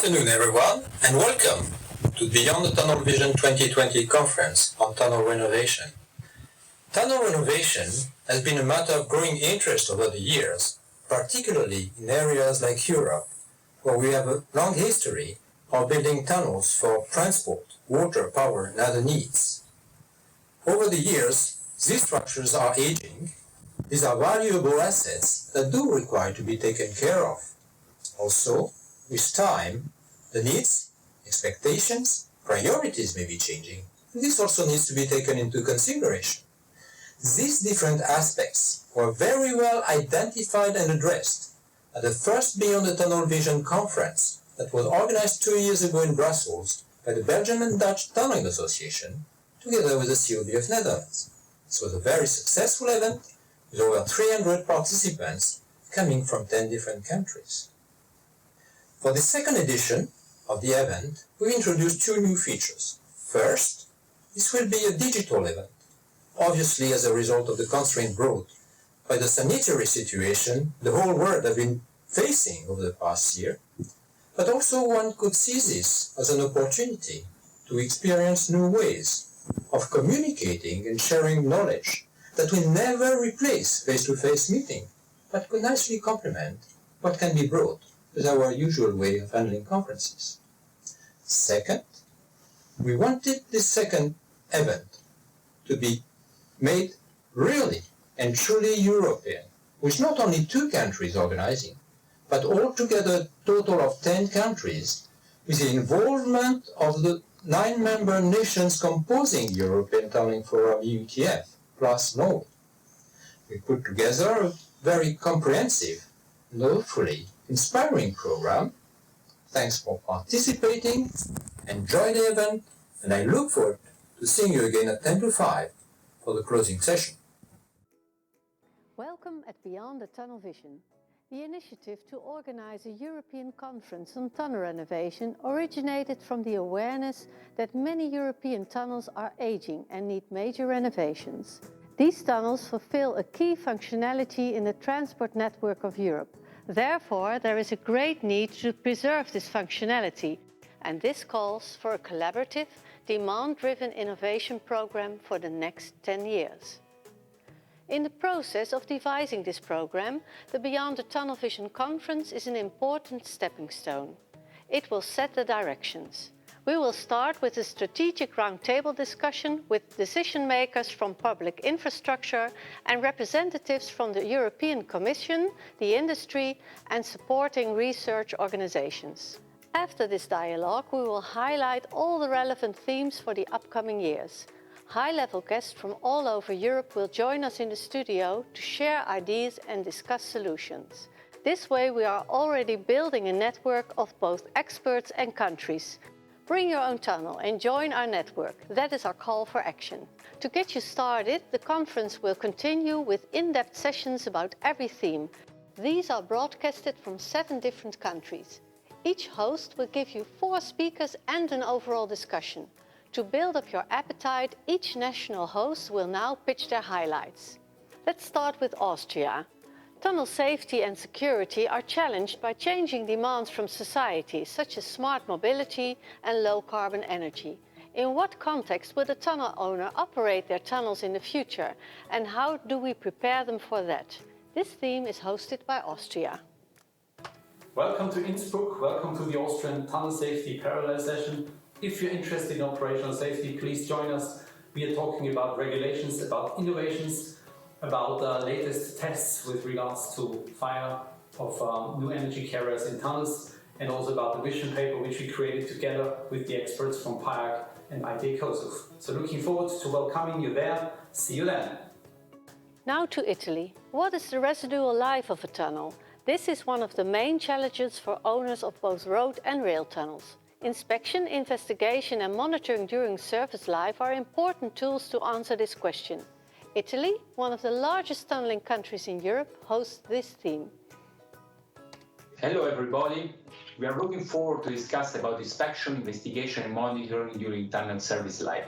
afternoon, everyone, and welcome to Beyond the Tunnel Vision 2020 conference on tunnel renovation. Tunnel renovation has been a matter of growing interest over the years, particularly in areas like Europe, where we have a long history of building tunnels for transport, water, power, and other needs. Over the years, these structures are aging. These are valuable assets that do require to be taken care of. Also, with time, the needs, expectations, priorities may be changing. This also needs to be taken into consideration. These different aspects were very well identified and addressed at the first Beyond the Tunnel Vision conference that was organized 2 years ago in Brussels by the Belgian and Dutch Tunneling Association, together with the COB of Netherlands. This was a very successful event with over 300 participants coming from 10 different countries. For the second edition of the event, we introduced two new features. First, this will be a digital event, obviously as a result of the constraint brought by the sanitary situation the whole world has been facing over the past year, but also one could see this as an opportunity to experience new ways of communicating and sharing knowledge that will never replace face-to-face meeting, but could nicely complement what can be brought with our usual way of handling conferences. Second, we wanted this second event to be made really and truly European, with not only 2 countries organizing, but altogether a total of 10 countries, with the involvement of the 9 member nations composing the European Tunneling Forum EUTF, plus Norway. We put together a very comprehensive and hopefully inspiring program. Thanks for participating. Enjoy the event, and I look forward to seeing you again at 10 to 5 for the closing session. Welcome at Beyond the Tunnel Vision. The initiative to organize a European conference on tunnel renovation originated from the awareness that many European tunnels are aging and need major renovations. These tunnels fulfill a key functionality in the transport network of Europe. Therefore, there is a great need to preserve this functionality, and this calls for a collaborative, demand-driven innovation program for the next 10 years. In the process of devising this program, the Beyond the Tunnel Vision Conference is an important stepping stone. It will set the directions. We will start with a strategic roundtable discussion with decision makers from public infrastructure and representatives from the European Commission, the industry, and supporting research organizations. After this dialogue, we will highlight all the relevant themes for the upcoming years. High-level guests from all over Europe will join us in the studio to share ideas and discuss solutions. This way, we are already building a network of both experts and countries. Bring your own tunnel and join our network. That is our call for action. To get you started, the conference will continue with in-depth sessions about every theme. These are broadcasted from 7 different countries. Each host will give you 4 speakers and an overall discussion. To build up your appetite, each national host will now pitch their highlights. Let's start with Austria. Tunnel safety and security are challenged by changing demands from society, such as smart mobility and low-carbon energy. In what context will the tunnel owner operate their tunnels in the future, and how do we prepare them for that? This theme is hosted by Austria. Welcome to Innsbruck, welcome to the Austrian Tunnel Safety Parallel Session. If you're interested in operational safety, please join us. We are talking about regulations, about innovations, about the latest tests with regards to fire of new energy carriers in tunnels, and also about the vision paper which we created together with the experts from PIAC and IT COSUF. So looking forward to welcoming you there. See you then. Now to Italy. What is the residual life of a tunnel? This is one of the main challenges for owners of both road and rail tunnels. Inspection, investigation and monitoring during service life are important tools to answer this question. Italy, one of the largest tunneling countries in Europe, hosts this theme. Hello everybody. We are looking forward to discuss about inspection, investigation and monitoring during tunnel service life.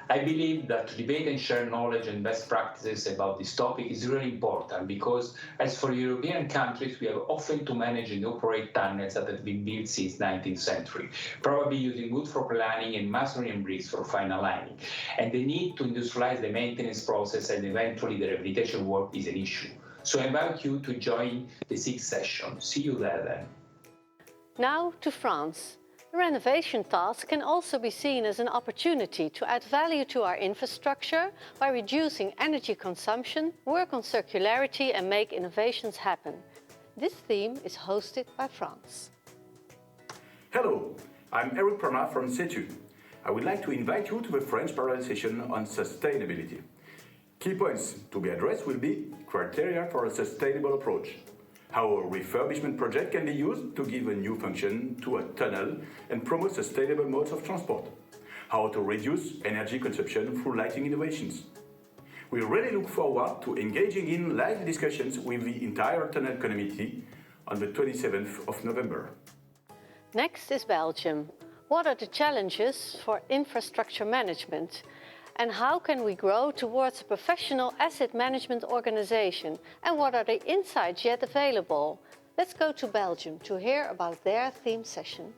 I believe that to debate and share knowledge and best practices about this topic is really important because as for European countries, we have often to manage and operate tunnels that have been built since 19th century, probably using wood for planning and masonry and bricks for final lining. And the need to industrialize the maintenance process and eventually the rehabilitation work is an issue. So I invite you to join the 6th session. See you there then. Now to France. The renovation task can also be seen as an opportunity to add value to our infrastructure by reducing energy consumption, work on circularity and make innovations happen. This theme is hosted by France. Hello, I'm Eric Perma from CETU. I would like to invite you to the French parallel session on sustainability. Key points to be addressed will be criteria for a sustainable approach, how a refurbishment project can be used to give a new function to a tunnel and promote sustainable modes of transport, how to reduce energy consumption through lighting innovations. We really look forward to engaging in live discussions with the entire tunnel community on the 27th of November. Next is Belgium. What are the challenges for infrastructure management? And how can we grow towards a professional asset management organization? And what are the insights yet available? Let's go to Belgium to hear about their theme session.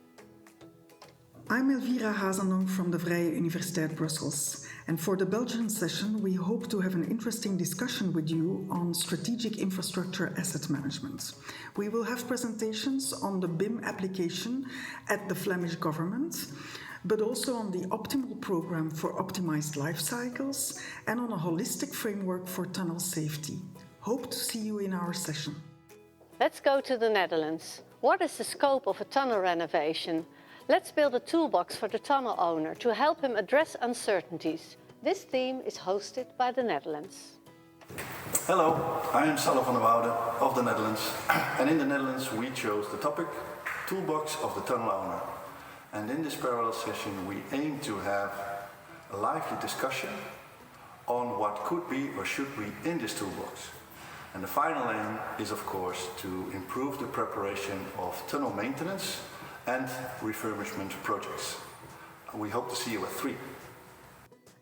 I'm Elvira Hazendonk from the Vrije Universiteit Brussels. And for the Belgian session, we hope to have an interesting discussion with you on strategic infrastructure asset management. We will have presentations on the BIM application at the Flemish government, but also on the optimal program for optimized life cycles and on a holistic framework for tunnel safety. Hope to see you in our session. Let's go to the Netherlands. What is the scope of a tunnel renovation? Let's build a toolbox for the tunnel owner to help him address uncertainties. This theme is hosted by the Netherlands. Hello, I am Salah van der Woude of the Netherlands. And in the Netherlands we chose the topic Toolbox of the Tunnel Owner. And in this parallel session we aim to have a lively discussion on what could be or should be in this toolbox. And the final aim is of course to improve the preparation of tunnel maintenance and refurbishment projects. We hope to see you at 3.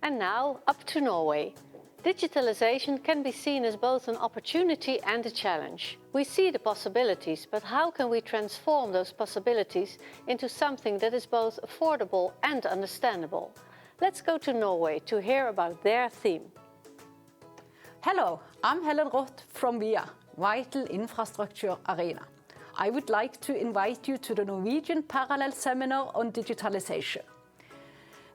And now up to Norway. Digitalization can be seen as both an opportunity and a challenge. We see the possibilities, but how can we transform those possibilities into something that is both affordable and understandable? Let's go to Norway to hear about their theme. Hello, I'm Helen Roth from VIA, Vital Infrastructure Arena. I would like to invite you to the Norwegian Parallel Seminar on Digitalization.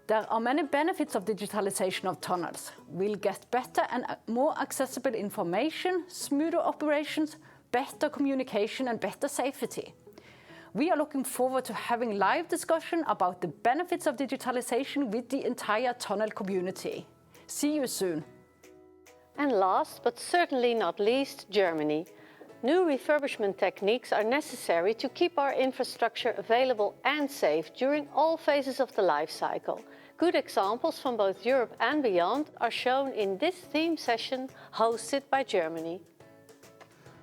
There are many benefits of digitalization of tunnels. We'll get better and more accessible information, smoother operations, better communication and better safety. We are looking forward to having live discussion about the benefits of digitalization with the entire tunnel community. See you soon. And last, but certainly not least, Germany. New refurbishment techniques are necessary to keep our infrastructure available and safe during all phases of the life cycle. Good examples from both Europe and beyond are shown in this theme session hosted by Germany.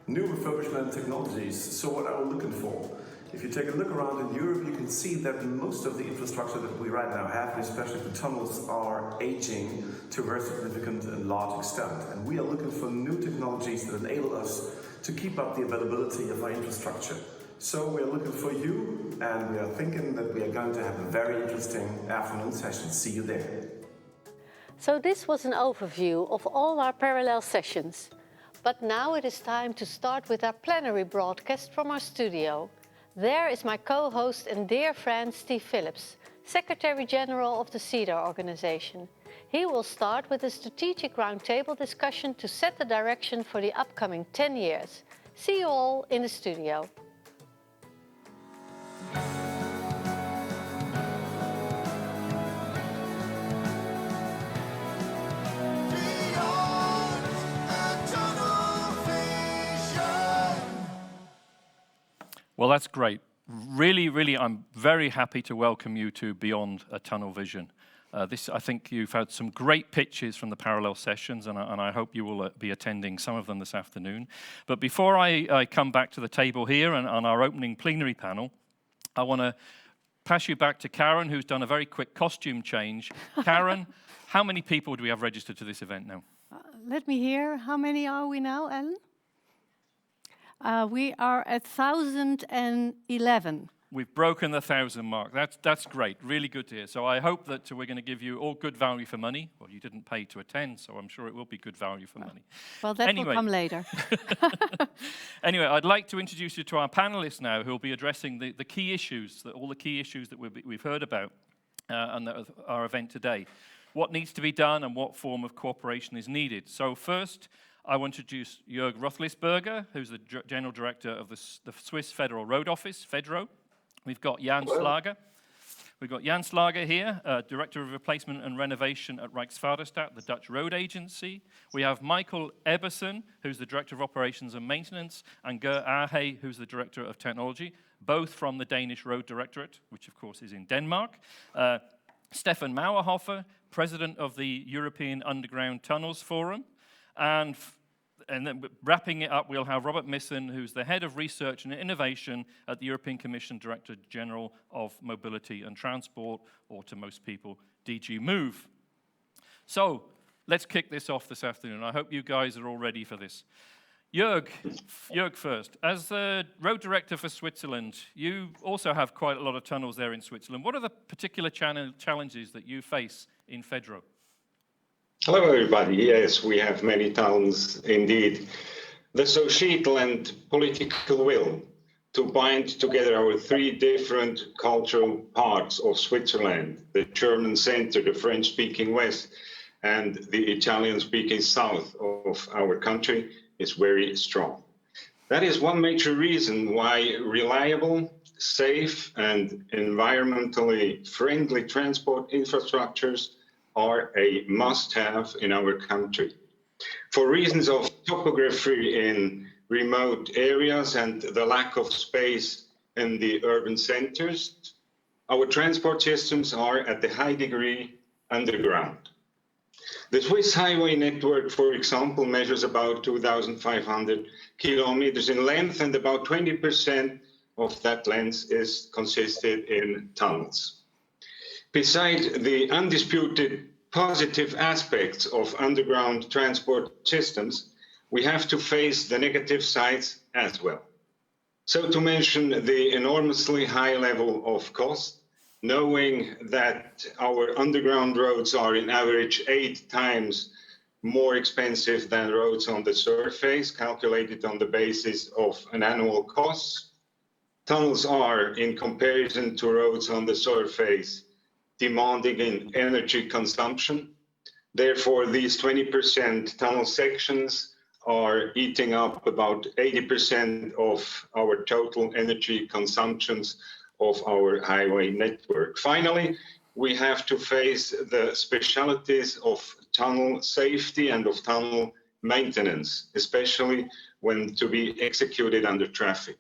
New refurbishment technologies, so what are we looking for? If you take a look around in Europe, you can see that most of the infrastructure that we right now have, especially the tunnels, are aging to a very significant and large extent. And we are looking for new technologies that enable us to keep up the availability of our infrastructure. So we are looking for you, and we are thinking that we are going to have a very interesting afternoon session. See you there. So this was an overview of all our parallel sessions. But now it is time to start with our plenary broadcast from our studio. There is my co-host and dear friend Steve Phillips, Secretary General of the CEDAR organization. He will start with a strategic roundtable discussion to set the direction for the upcoming 10 years. See you all in the studio. Well, that's great. Really, I'm very happy to welcome you to Beyond a Tunnel Vision. I think you've had some great pitches from the parallel sessions, and I hope you will be attending some of them this afternoon. But before I come back to the table here and on our opening plenary panel, I want to pass you back to Karen, who's done a very quick costume change. Karen, how many people do we have registered to this event now? Let me hear. How many are we now, Ellen? We are at 1,011. We've broken the 1,000 mark. That's great. Really good to hear. So I hope that we're going to give you all good value for money. Well, you didn't pay to attend, so I'm sure it will be good value for money. Well, that will come later. Anyway, I'd like to introduce you to our panelists now, who will be addressing the key issues, all the key issues that we've heard about on our event today. What needs to be done and what form of cooperation is needed. So first, I want to introduce Jörg Rothlisberger, who's the General Director of the Swiss Federal Road Office, FEDRO. We've got Jan Slager. We've got Jan Slager here, Director of Replacement and Renovation at Rijksvaarderstaat, the Dutch road agency. We have Michael Eberson, who's the Director of Operations and Maintenance, and Ger Ahe, who's the Director of Technology, both from the Danish Road Directorate, which of course is in Denmark. Stefan Mauerhofer, President of the European Underground Tunnels Forum. And then wrapping it up, we'll have Robert Missen, who's the Head of Research and Innovation at the European Commission, Director General of Mobility and Transport, or to most people, DG Move. So let's kick this off this afternoon. I hope you guys are all ready for this. Jörg first. As the Road Director for Switzerland, you also have quite a lot of tunnels there in Switzerland. What are the particular challenges that you face in FEDRO? Hello, everybody. Yes, we have many tunnels indeed. The societal and political will to bind together our three different cultural parts of Switzerland, the German center, the French-speaking west, and the Italian-speaking south of our country is very strong. That is one major reason why reliable, safe, and environmentally friendly transport infrastructures are a must-have in our country. For reasons of topography in remote areas and the lack of space in the urban centers, our transport systems are at a high degree underground. The Swiss highway network, for example, measures about 2,500 kilometers in length, and about 20% of that length is consisted in tunnels. Besides the undisputed positive aspects of underground transport systems, we have to face the negative sides as well. So to mention the enormously high level of cost, knowing that our underground roads are in average 8 times more expensive than roads on the surface, calculated on the basis of an annual cost. Tunnels are, in comparison to roads on the surface, demanding in energy consumption. Therefore, these 20% tunnel sections are eating up about 80% of our total energy consumptions of our highway network. Finally, we have to face the specialities of tunnel safety and of tunnel maintenance, especially when to be executed under traffic.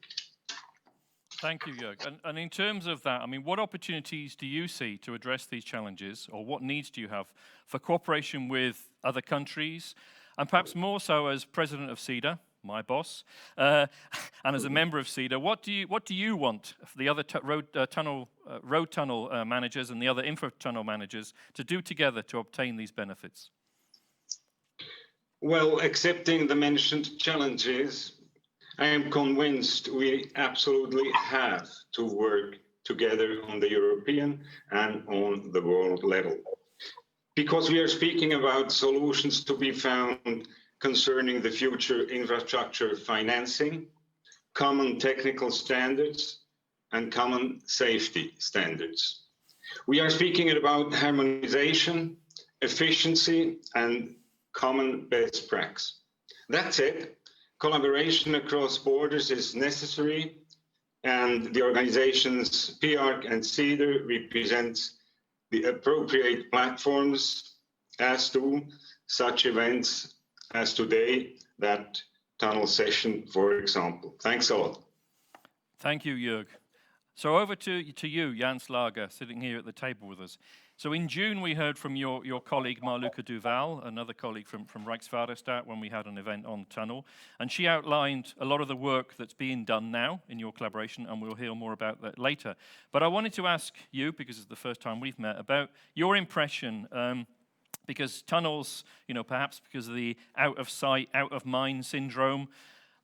Thank you, Jörg. And in terms of that, I mean, what opportunities do you see to address these challenges, or what needs do you have for cooperation with other countries, and perhaps more so as president of CEDA, my boss, and as a member of CEDA, what do you want for the other road tunnel managers and the other infra-tunnel managers to do together to obtain these benefits? Well, accepting the mentioned challenges, I am convinced we absolutely have to work together on the European and on the world level. Because we are speaking about solutions to be found concerning the future infrastructure financing, common technical standards, and common safety standards. We are speaking about harmonization, efficiency, and common best practice. That's it. Collaboration across borders is necessary, and the organizations PIARC and CEDA represent the appropriate platforms, as do such events as today, that tunnel session, for example. Thanks a lot. Thank you, Jörg. So over to you, Jan Slager, sitting here at the table with us. So in June, we heard from your colleague, Marluca Duval, another colleague from Rijksvaarderstaat, when we had an event on tunnel. And she outlined a lot of the work that's being done now in your collaboration, and we'll hear more about that later. But I wanted to ask you, because it's the first time we've met, about your impression, because tunnels, perhaps because of the out of sight, out of mind syndrome,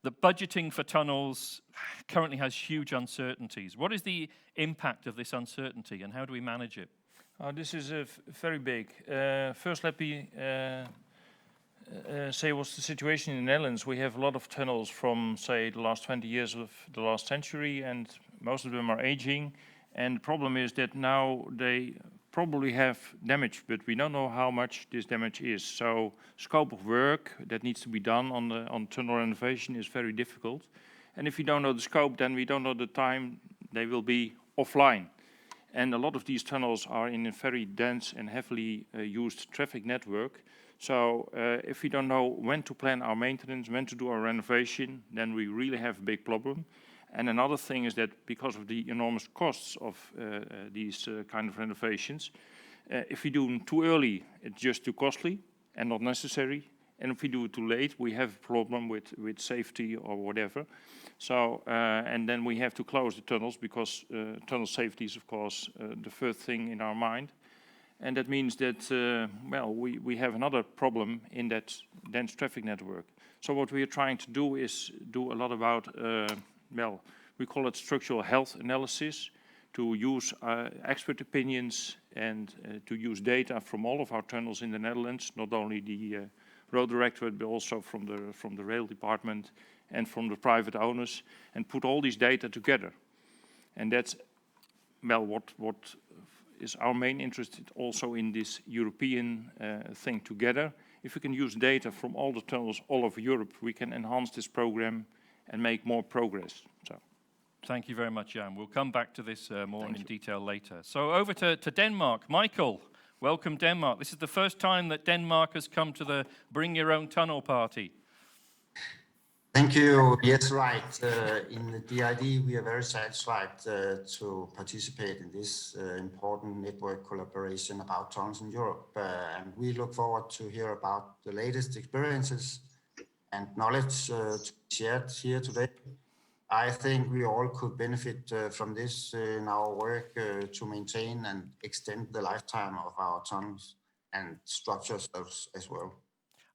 the budgeting for tunnels currently has huge uncertainties. What is the impact of this uncertainty, and how do we manage it? This is very big. First, let me say what's the situation in the Netherlands. We have a lot of tunnels from, say, the last 20 years of the last century, and most of them are aging. And the problem is that now they probably have damage, but we don't know how much this damage is. So scope of work that needs to be done on tunnel renovation is very difficult. And if we don't know the scope, then we don't know the time they will be offline. And a lot of these tunnels are in a very dense and heavily used traffic network. So if we don't know when to plan our maintenance, when to do our renovation, then we really have a big problem. And another thing is that because of the enormous costs of these kind of renovations, if we do them too early, it's just too costly and not necessary. And if we do it too late, we have a problem with safety or whatever. So, and then we have to close the tunnels because tunnel safety is, of course, the first thing in our mind. And that means that, we have another problem in that dense traffic network. So what we are trying to do is do a lot about we call it structural health analysis, to use expert opinions and to use data from all of our tunnels in the Netherlands, not only the road directorate, but also from the rail department and from the private owners, and put all these data together. And that's, what is our main interest also in this European thing together. If we can use data from all the tunnels all over Europe, we can enhance this program and make more progress. So, thank you very much, Jan. We'll come back to this more in detail later. So over to Denmark. Michael, welcome Denmark. This is the first time that Denmark has come to the Bring Your Own Tunnel party. Thank you. Yes, right. In the DID, we are very satisfied to participate in this important network collaboration about tunnels in Europe. And we look forward to hear about the latest experiences and knowledge to be shared here today. I think we all could benefit from this in our work to maintain and extend the lifetime of our tunnels and structures as well.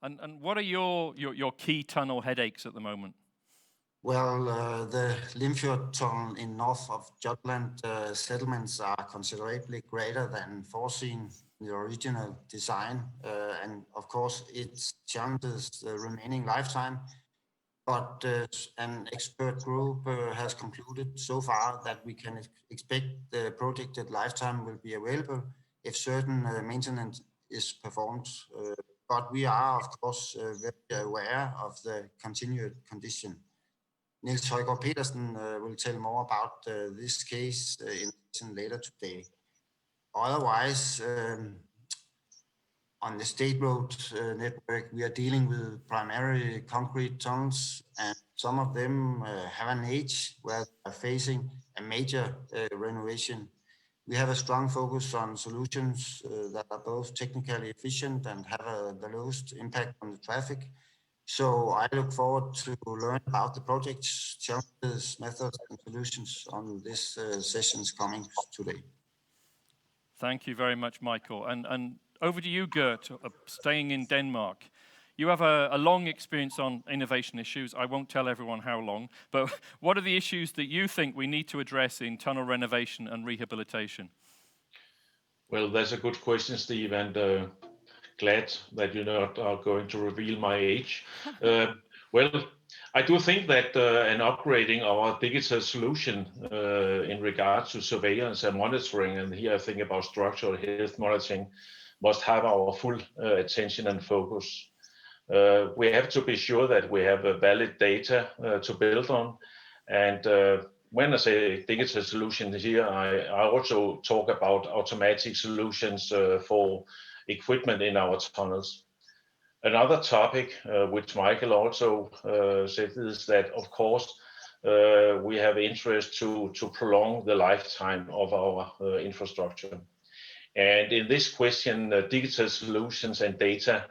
And what are your key tunnel headaches at the moment? Well, the Limfjord tunnel in north of Jutland settlements are considerably greater than foreseen in the original design. And of course, it challenges the remaining lifetime. But an expert group has concluded so far that we can expect the projected lifetime will be available if certain maintenance is performed. But we are, of course, very aware of the continued condition. Niels Højgaard Petersen will tell more about this case later today. Otherwise, on the state road network, we are dealing with primarily concrete tunnels, and some of them have an age where they are facing a major renovation. We have a strong focus on solutions that are both technically efficient and have the lowest impact on the traffic. So I look forward to learn about the projects, challenges, methods, and solutions on this sessions coming today. Thank you very much, Michael. And over to you, Gert, staying in Denmark. You have a long experience on innovation issues. I won't tell everyone how long, but what are the issues that you think we need to address in tunnel renovation and rehabilitation? Well, that's a good question, Steve, and glad that you're not going to reveal my age. Well, I do think that an upgrading our digital solution in regards to surveillance and monitoring, and here I think about structural health monitoring, must have our full attention and focus. We have to be sure that we have valid data to build on. And when I say digital solutions here, I also talk about automatic solutions for equipment in our tunnels. Another topic which Michael also said is that, of course, we have interest to prolong the lifetime of our infrastructure. And in this question, digital solutions and data,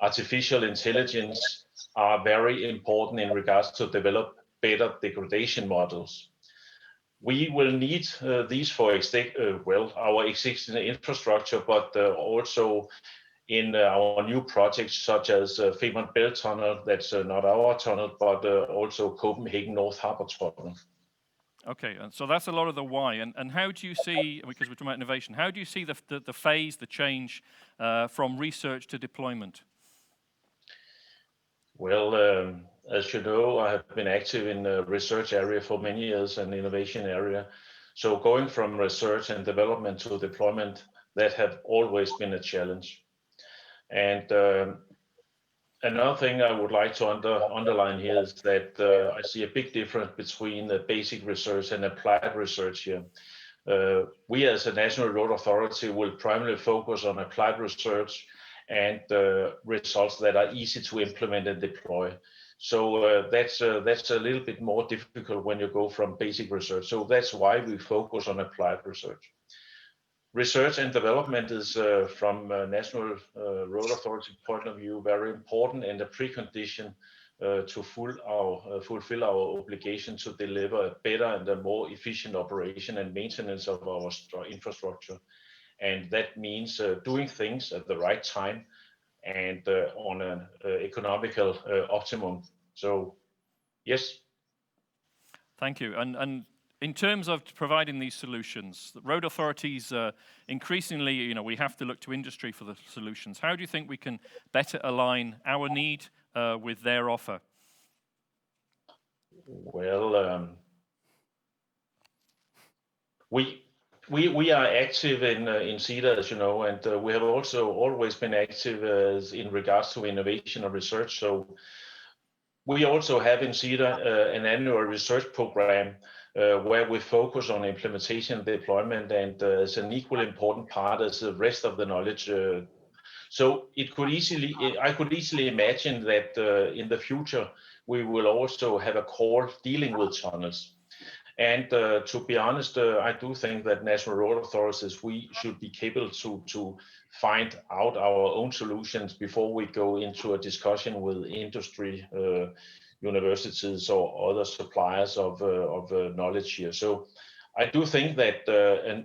artificial intelligence are very important in regards to develop better degradation models. We will need these for our existing infrastructure, but also in our new projects such as Femern Belt Tunnel, that's not our tunnel, but also Copenhagen North Harbour Tunnel. Okay, and so that's a lot of the why. And how do you see, because we're talking about innovation, how do you see the phase, the change from research to deployment? Well, as you know, I have been active in the research area for many years and innovation area. So going from research and development to deployment, that have always been a challenge. And another thing I would like to underline here is that I see a big difference between the basic research and applied research here. We as a National Road Authority will primarily focus on applied research and results that are easy to implement and deploy. So that's a little bit more difficult when you go from basic research. So that's why we focus on applied research. Research and development is, from a National Road Authority point of view, very important and a precondition to fulfill our obligation to deliver a better and a more efficient operation and maintenance of our infrastructure. And that means doing things at the right time and on an economical optimum. So, yes. Thank you. And in terms of providing these solutions, the road authorities increasingly, we have to look to industry for the solutions. How do you think we can better align our need with their offer? Well, we are active in CEDA, as you know, and we have also always been active in regards to innovation and research. So we also have in CEDA an annual research program where we focus on implementation and deployment, and it's an equally important part as the rest of the knowledge. So I could easily imagine that in the future we will also have a core dealing with tunnels. And to be honest, I do think that national road authorities, we should be capable to find out our own solutions before we go into a discussion with industry, universities or other suppliers of knowledge here. So I do think that a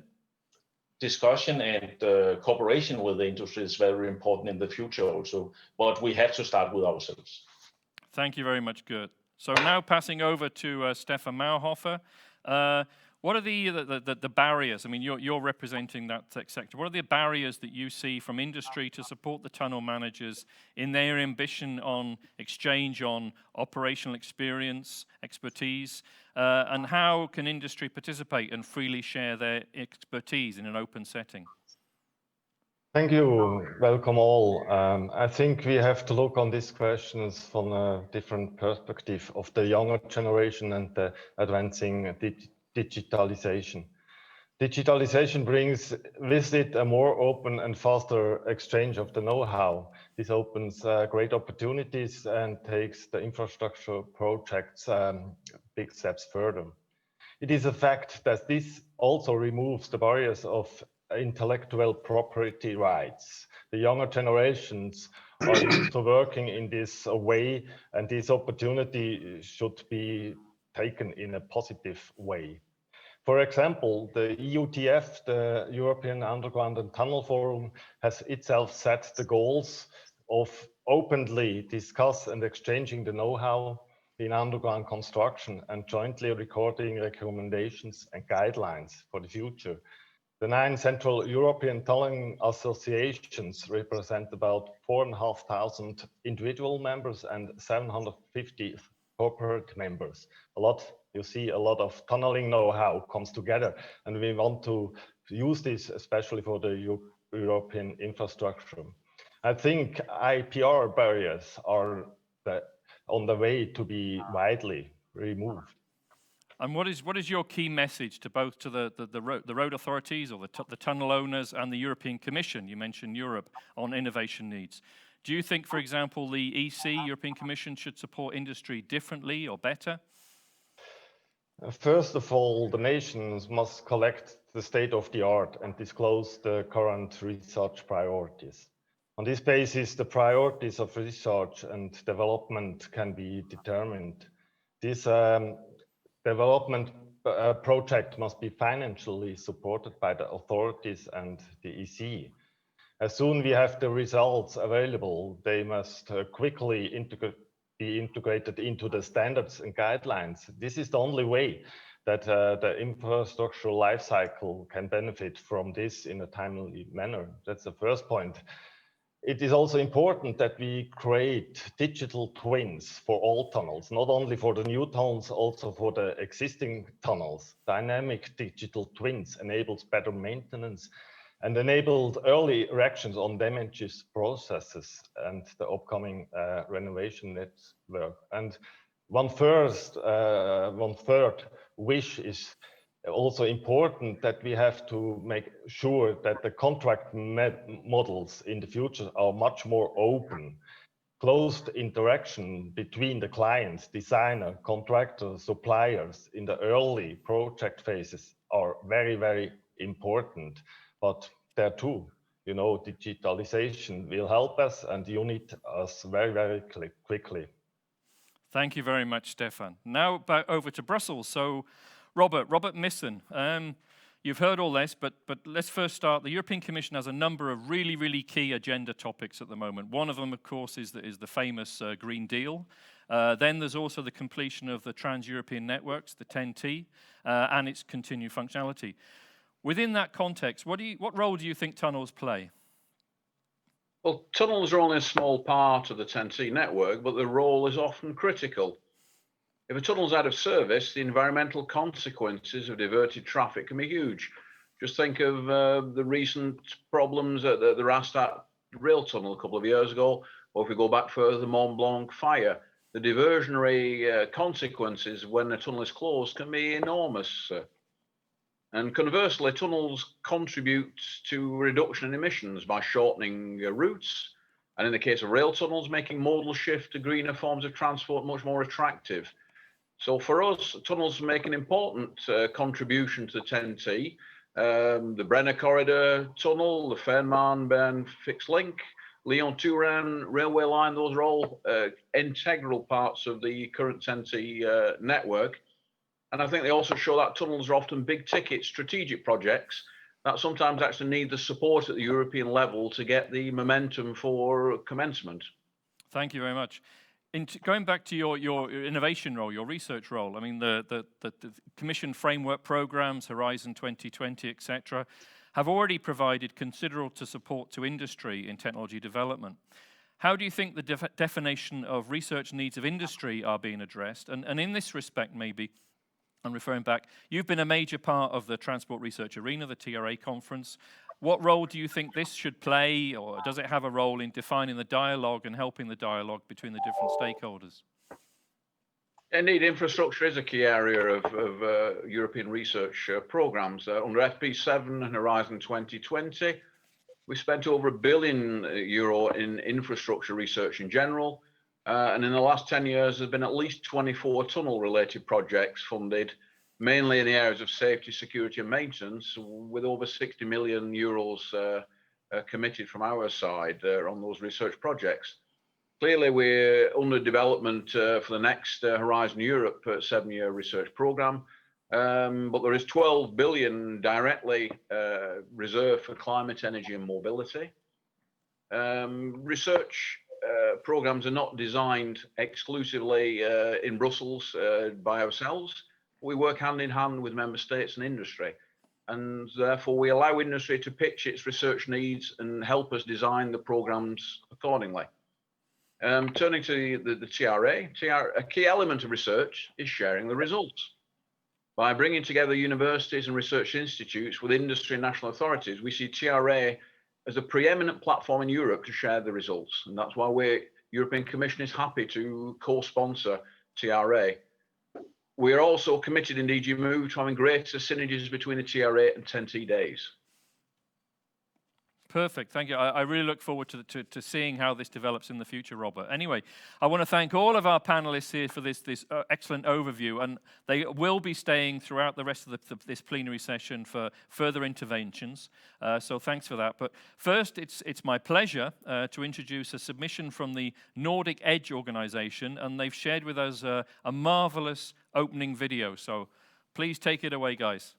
discussion and cooperation with the industry is very important in the future also, but we have to start with ourselves. Thank you very much, Gert. So now passing over to Stefan Mauhofer. What are the barriers? I mean, you're representing that sector. What are the barriers that you see from industry to support the tunnel managers in their ambition on exchange on operational experience, expertise, and how can industry participate and freely share their expertise in an open setting? Thank you. Welcome all. I think we have to look on these questions from a different perspective of the younger generation and the advancing digitalization. Digitalization brings with it a more open and faster exchange of the know-how. This opens great opportunities and takes the infrastructure projects big steps further. It is a fact that this also removes the barriers of intellectual property rights. The younger generations are used to working in this way, and this opportunity should be taken in a positive way. For example, the EUTF, the European Underground and Tunnel Forum, has itself set the goals of openly discuss and exchanging the know-how in underground construction and jointly recording recommendations and guidelines for the future. The 9 Central European tunneling associations represent about 4,500 individual members and 750 corporate members. You see a lot of tunneling know-how comes together, and we want to use this especially for the European infrastructure. I think IPR barriers are on the way to be widely removed. And what is your key message to both to the road authorities or the tunnel owners and the European Commission? You mentioned Europe on innovation needs. Do you think, for example, the EC, European Commission, should support industry differently or better? First of all, the nations must collect the state of the art and disclose the current research priorities. On this basis, the priorities of research and development can be determined. This development project must be financially supported by the authorities and the EC. As soon as we have the results available, they must quickly be integrated into the standards and guidelines. This is the only way that the infrastructural life cycle can benefit from this in a timely manner. That's the first point. It is also important that we create digital twins for all tunnels, not only for the new tunnels, also for the existing tunnels. Dynamic digital twins enables better maintenance and enabled early reactions on damages processes and the upcoming renovation network. And one third wish is also important, that we have to make sure that the contract models in the future are much more open. Closed interaction between the clients, designer, contractor, suppliers in the early project phases are very, very important. But there too, you know, digitalization will help us and unite us very, very quickly. Thank you very much, Stefan. Now back over to Brussels. So Robert Missen, you've heard all this, but let's first start. The European Commission has a number of really key agenda topics at the moment. One of them, of course, is the famous Green Deal. Then there's also the completion of the Trans-European networks, the TEN-T, and its continued functionality. Within that context, what role do you think tunnels play? Well, tunnels are only a small part of the TEN-T network, but the role is often critical. If a tunnel's out of service, the environmental consequences of diverted traffic can be huge. Just think of the recent problems at the Rastatt rail tunnel a couple of years ago, or if we go back further, the Mont Blanc fire. The diversionary consequences when a tunnel is closed can be enormous. And conversely, tunnels contribute to reduction in emissions by shortening routes, and in the case of rail tunnels, making modal shift to greener forms of transport much more attractive. So for us, tunnels make an important contribution to the TEN-T. The Brenner Corridor Tunnel, the Fehmarn-Bern Fixed Link, Lyon-Turin railway line, those are all integral parts of the current TEN-T network. And I think they also show that tunnels are often big ticket strategic projects that sometimes actually need the support at the European level to get the momentum for commencement. Thank you very much. Going back to your innovation role, your research role, I mean, the Commission framework programs, Horizon 2020, etc., have already provided considerable support to industry in technology development. How do you think the definition of research needs of industry are being addressed? And in this respect, maybe, I'm referring back, you've been a major part of the Transport Research Arena, the TRA conference. What role do you think this should play, or does it have a role in defining the dialogue and helping the dialogue between the different stakeholders? Indeed, infrastructure is a key area of European research programs. Under FP7 and Horizon 2020, we spent over €1 billion in infrastructure research in general. And in the last 10 years, there's been at least 24 tunnel-related projects funded, mainly in the areas of safety, security and maintenance, with over €60 million committed from our side on those research projects. Clearly, we're under development for the next Horizon Europe 7-year research program, but there is 12 billion directly reserved for climate, energy and mobility. Research programs are not designed exclusively in Brussels by ourselves. We work hand in hand with member states and industry, and therefore we allow industry to pitch its research needs and help us design the programs accordingly. Turning to the TRA, a key element of research is sharing the results. By bringing together universities and research institutes with industry and national authorities, we see TRA as a preeminent platform in Europe to share the results. And that's why European Commission is happy to co-sponsor TRA. We are also committed in DG Move to having greater synergies between the TRA and TEN-T days. Perfect, thank you. I really look forward to seeing how this develops in the future, Robert. Anyway, I want to thank all of our panelists here for this excellent overview, and they will be staying throughout the rest of this plenary session for further interventions, so thanks for that. But first, it's my pleasure to introduce a submission from the Nordic Edge organization, and they've shared with us a marvelous opening video, so please take it away, guys.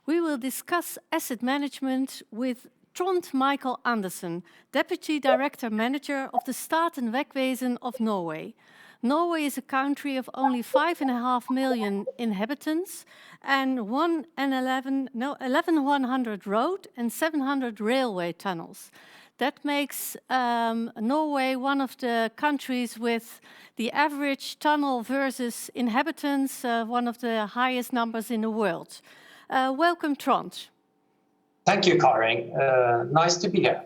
We will discuss asset management with Trond Michael Andersen, Deputy Director Manager of the Staten Wegwezen of Norway. Norway is a country of only 5.5 million inhabitants and 1,100 road and 700 railway tunnels. That makes Norway one of the countries with the average tunnel versus inhabitants, one of the highest numbers in the world. Welcome, Trond. Thank you, Karin. Nice to be here.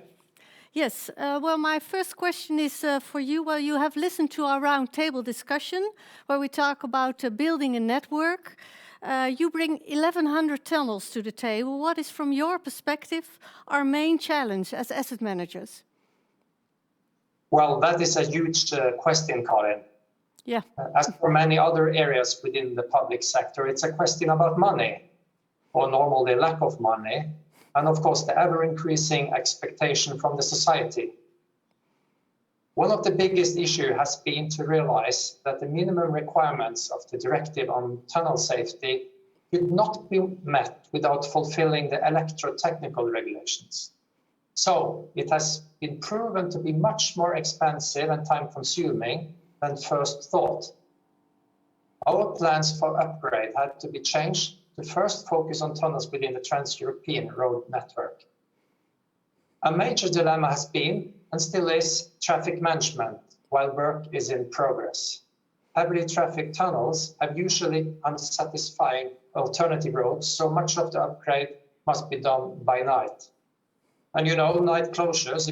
Yes, well, my first question is for you. Well, you have listened to our roundtable discussion where we talk about building a network. You bring 1,100 tunnels to the table. What is, from your perspective, our main challenge as asset managers? Well, that is a huge question, Karin. Yeah. As for many other areas within the public sector, it's a question about money, or normally lack of money, and of course the ever-increasing expectation from the society. One of the biggest issues has been to realize that the minimum requirements of the directive on tunnel safety could not be met without fulfilling the electrotechnical regulations. So it has been proven to be much more expensive and time-consuming than first thought. Our plans for upgrade had to be changed to first focus on tunnels within the Trans-European road network. A major dilemma has been, and still is, traffic management while work is in progress. heavily trafficked tunnels have usually unsatisfying alternative roads, so much of the upgrade must be done by night. And you know, night closures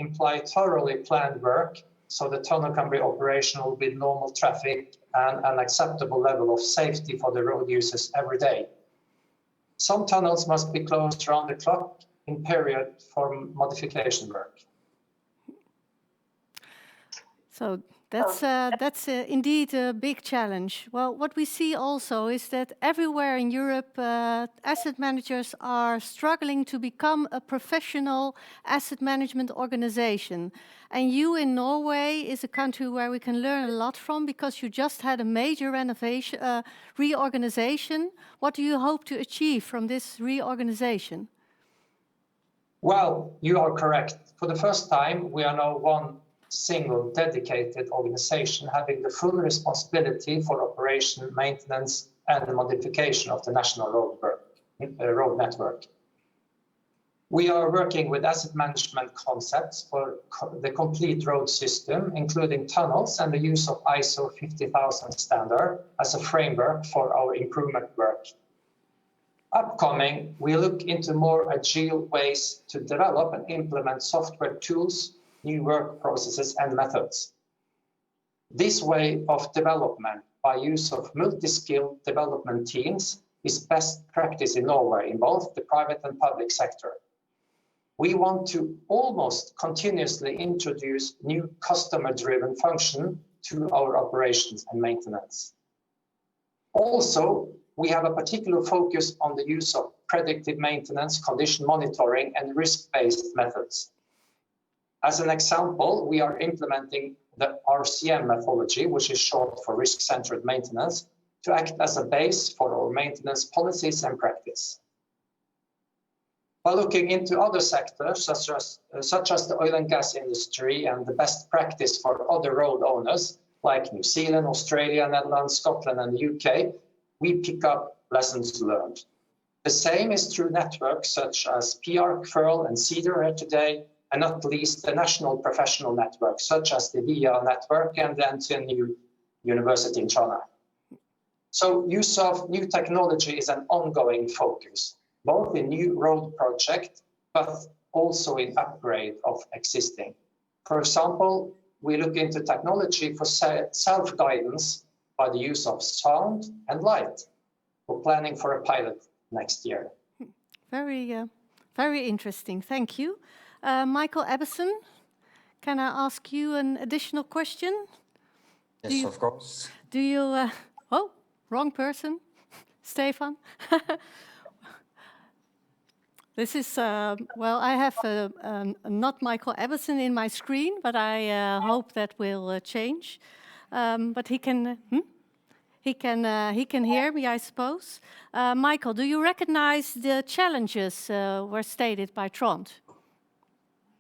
imply thoroughly planned work, so the tunnel can be operational with normal traffic and an acceptable level of safety for the road users every day. Some tunnels must be closed around the clock in period for modification work. So that's indeed a big challenge. Well, what we see also is that everywhere in Europe, asset managers are struggling to become a professional asset management organization. And you in Norway is a country where we can learn a lot from, because you just had a major reorganization. What do you hope to achieve from this reorganization? Well, you are correct. For the first time, we are now one single dedicated organization having the full responsibility for operation, maintenance, and modification of the national road network. We are working with asset management concepts for the complete road system, including tunnels and the use of ISO 50000 standard as a framework for our improvement work. Upcoming, we look into more agile ways to develop and implement software tools, new work processes and methods. This way of development by use of multi-skilled development teams is best practice in Norway in both the private and public sector. We want to almost continuously introduce new customer-driven function to our operations and maintenance. Also, we have a particular focus on the use of predictive maintenance, condition monitoring, and risk-based methods. As an example, we are implementing the RCM methodology, which is short for risk-centered maintenance, to act as a base for our maintenance policies and practice. By looking into other sectors, such as the oil and gas industry and the best practice for other road owners, like New Zealand, Australia, Netherlands, Scotland, and the UK, we pick up lessons learned. The same is true networks such as PR, Curl, and CEDAR here today, and not least the national professional networks such as the VIA network and the NTNU University in China. So use of new technology is an ongoing focus, both in new road project, but also in upgrade of existing. For example, we look into technology for self-guidance by the use of sound and light. We're planning for a pilot next year. Very interesting, thank you. Michael Ebbison, can I ask you an additional question? Yes, of course. Do you, oh, wrong person, Stefan. This is, well, I have not Michael Ebbison in my screen, but I hope that will change. But he can hear me, I suppose. Michael, do you recognize the challenges were stated by Trond?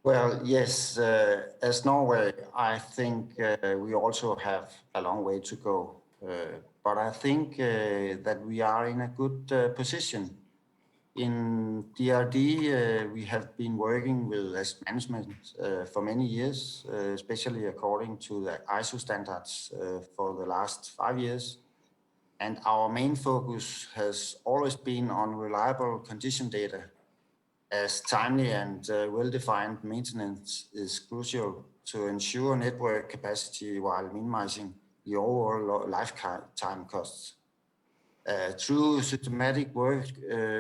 Well, yes, as Norway, I think we also have a long way to go. But I think that we are in a good position. In DRD, we have been working with asset management for many years, especially according to the ISO standards for the last 5 years. And our main focus has always been on reliable condition data, as timely and well-defined maintenance is crucial to ensure network capacity while minimizing the overall lifetime costs. Through systematic work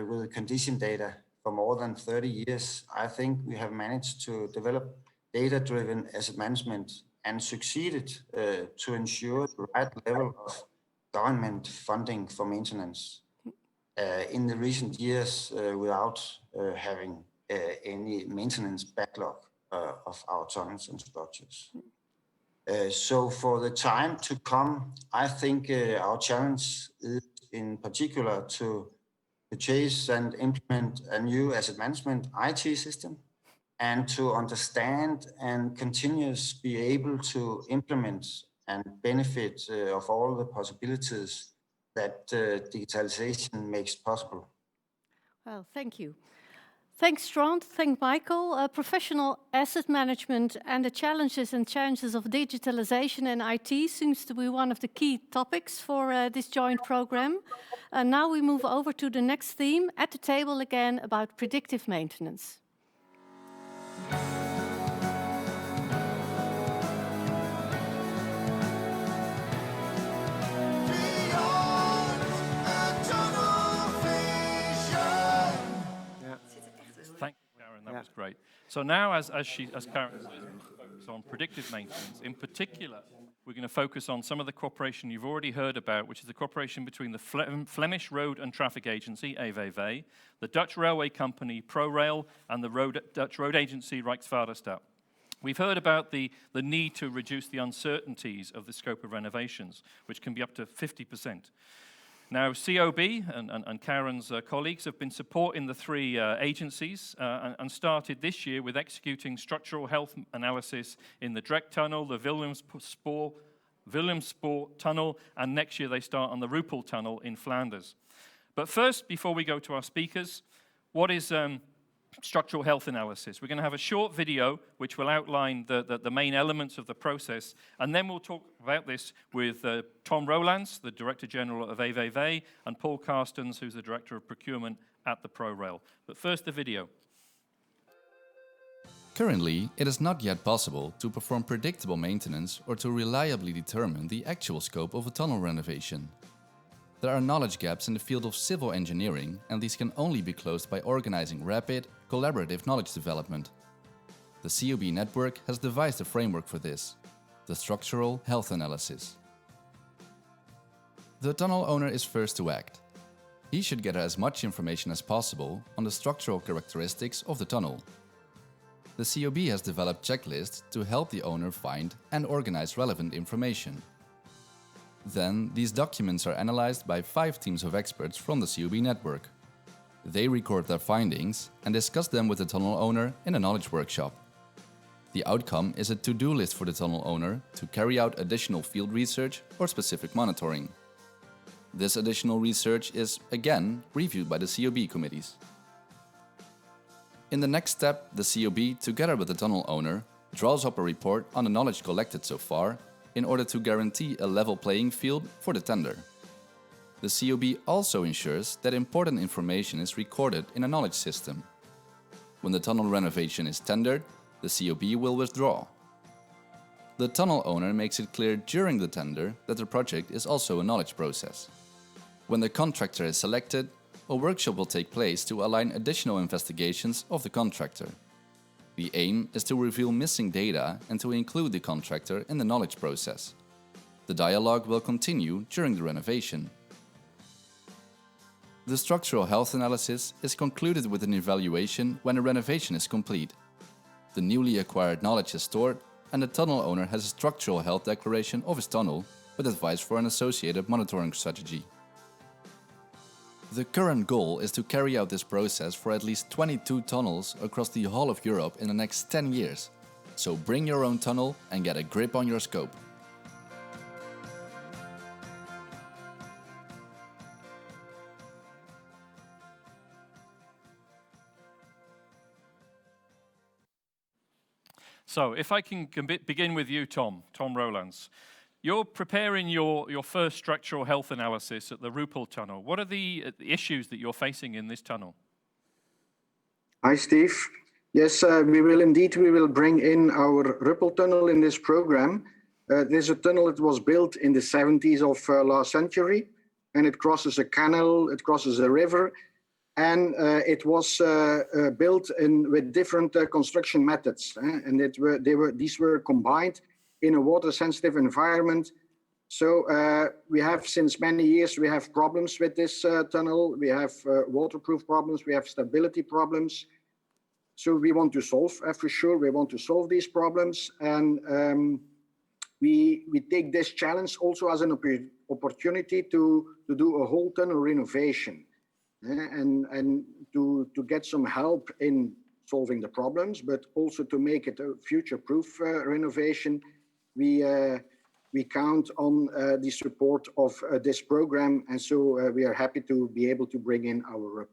with condition data for more than 30 years, I think we have managed to develop data-driven asset management and succeeded to ensure the right level of government funding for maintenance in the recent years without having any maintenance backlog of our tunnels and structures. So for the time to come, I think our challenge is in particular to purchase and implement a new asset management IT system, and to understand and continuously be able to implement and benefit of all the possibilities that digitalization makes possible. Well, thank you. Thanks, Trond. Thank Michael. Professional asset management and the challenges of digitalization and IT seems to be one of the key topics for this joint program. Now we move over to the next theme, at the table again, about predictive maintenance. Thank you, Karen. That was great. So now, as Karen says, we'll focus on predictive maintenance. In particular, we're going to focus on some of the cooperation you've already heard about, which is the cooperation between the Flemish Road and Traffic Agency, AVV, the Dutch railway company ProRail, and the Dutch road agency Rijksvaarderstat. We've heard about the need to reduce the uncertainties of the scope of renovations, which can be up to 50%. Now, COB and Karen's colleagues have been supporting the three agencies and started this year with executing structural health analysis in the Drek Tunnel, the Willemspoor Tunnel, and next year they start on the Ruppel Tunnel in Flanders. But first, before we go to our speakers, what is structural health analysis? We're going to have a short video which will outline the main elements of the process, and then we'll talk about this with Tom Rolands, the Director General of AVV, and Paul Carstens, who's the Director of Procurement at the ProRail. But first, the video. Currently, it is not yet possible to perform predictable maintenance or to reliably determine the actual scope of a tunnel renovation. There are knowledge gaps in the field of civil engineering, and these can only be closed by organizing rapid, collaborative knowledge development. The COB network has devised a framework for this, the structural health analysis. The tunnel owner is first to act. He should gather as much information as possible on the structural characteristics of the tunnel. The COB has developed checklists to help the owner find and organize relevant information. Then, these documents are analyzed by 5 teams of experts from the COB network. They record their findings and discuss them with the tunnel owner in a knowledge workshop. The outcome is a to-do list for the tunnel owner to carry out additional field research or specific monitoring. This additional research is, again, reviewed by the COB committees. In the next step, the COB, together with the tunnel owner, draws up a report on the knowledge collected so far in order to guarantee a level playing field for the tender. The COB also ensures that important information is recorded in a knowledge system. When the tunnel renovation is tendered, the COB will withdraw. The tunnel owner makes it clear during the tender that the project is also a knowledge process. When the contractor is selected, a workshop will take place to align additional investigations of the contractor. The aim is to reveal missing data and to include the contractor in the knowledge process. The dialogue will continue during the renovation. The structural health analysis is concluded with an evaluation when a renovation is complete. The newly acquired knowledge is stored, and the tunnel owner has a structural health declaration of his tunnel with advice for an associated monitoring strategy. The current goal is to carry out this process for at least 22 tunnels across the whole of Europe in the next 10 years. So bring your own tunnel and get a grip on your scope. So if I can begin with you, Tom Rolands. You're preparing your first structural health analysis at the Ruppel Tunnel. What are the issues that you're facing in this tunnel? Hi, Steve. Yes, we will bring in our Ruppel Tunnel in this program. There's a tunnel that was built in the 70s of last century, and it crosses a canal, it crosses a river, and it was built with different construction methods, and these were combined in a water-sensitive environment. So we have, since many years, we have problems with this tunnel. We have waterproof problems, we have stability problems. So we want to solve, for sure, we want to solve these problems. And we take this challenge also as an opportunity to do a whole tunnel renovation and to get some help in solving the problems, but also to make it a future-proof renovation. We count on the support of this program, and so we are happy to be able to bring in our.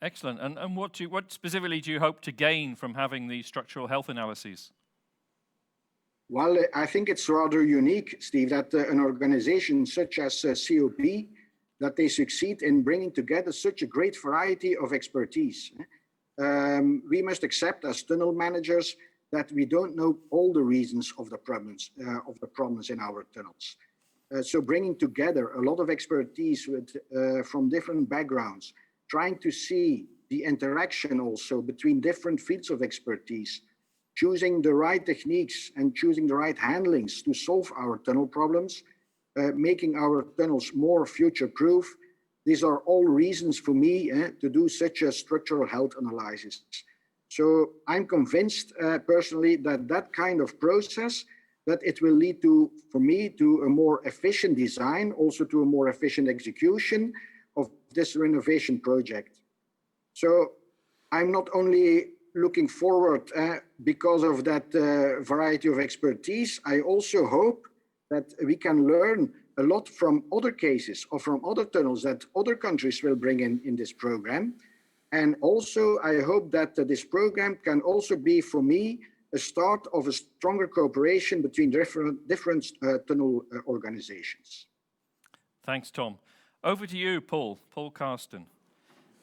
Excellent. And what specifically do you hope to gain from having these structural health analyses? Well, I think it's rather unique, Steve, that an organization such as COP, that they succeed in bringing together such a great variety of expertise. We must accept as tunnel managers that we don't know all the reasons of the problems in our tunnels. So bringing together a lot of expertise from different backgrounds, trying to see the interaction also between different fields of expertise, choosing the right techniques and choosing the right handlings to solve our tunnel problems, making our tunnels more future-proof. These are all reasons for me to do such a structural health analysis. So I'm convinced personally that that kind of process, that it will lead to, for me, to a more efficient design, also to a more efficient execution of this renovation project. So I'm not only looking forward because of that variety of expertise, I also hope that we can learn a lot from other cases or from other tunnels that other countries will bring in this program. And also, I hope that this program can also be, for me, a start of a stronger cooperation between different tunnel organizations. Thanks, Tom. Over to you, Paul Carsten.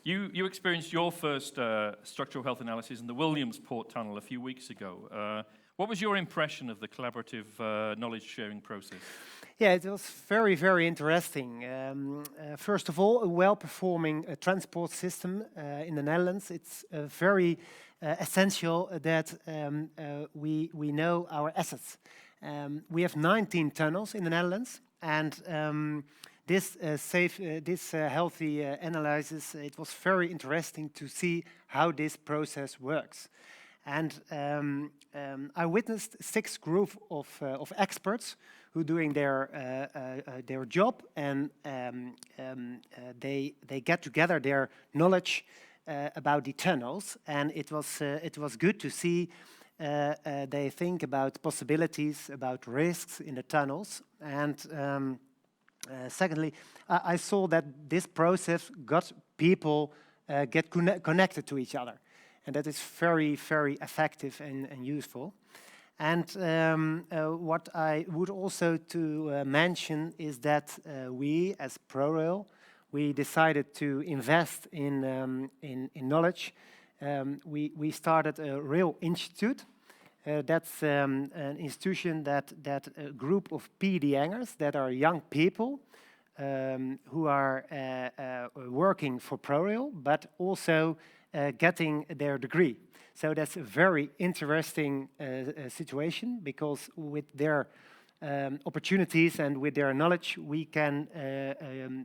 You experienced your first structural health analysis in the Williamsport Tunnel a few weeks ago. What was your impression of the collaborative knowledge-sharing process? Yeah, it was very, very interesting. First of all, a well-performing transport system in the Netherlands. It's very essential that we know our assets. We have 19 tunnels in the Netherlands, and this healthy analysis, it was very interesting to see how this process works. And I witnessed 6 groups of experts who doing their job, and they get together their knowledge about the tunnels, and it was good to see they think about possibilities, about risks in the tunnels, and secondly, I saw that this process got people get connected to each other, and that is very, very effective and useful. And what I would also to mention is that we, as ProRail, we decided to invest in knowledge. We started a Rail Institute. That's an institution that a group of PDN'ers that are young people who are working for ProRail, but also getting their degree. So that's a very interesting situation, because with their opportunities and with their knowledge, we can.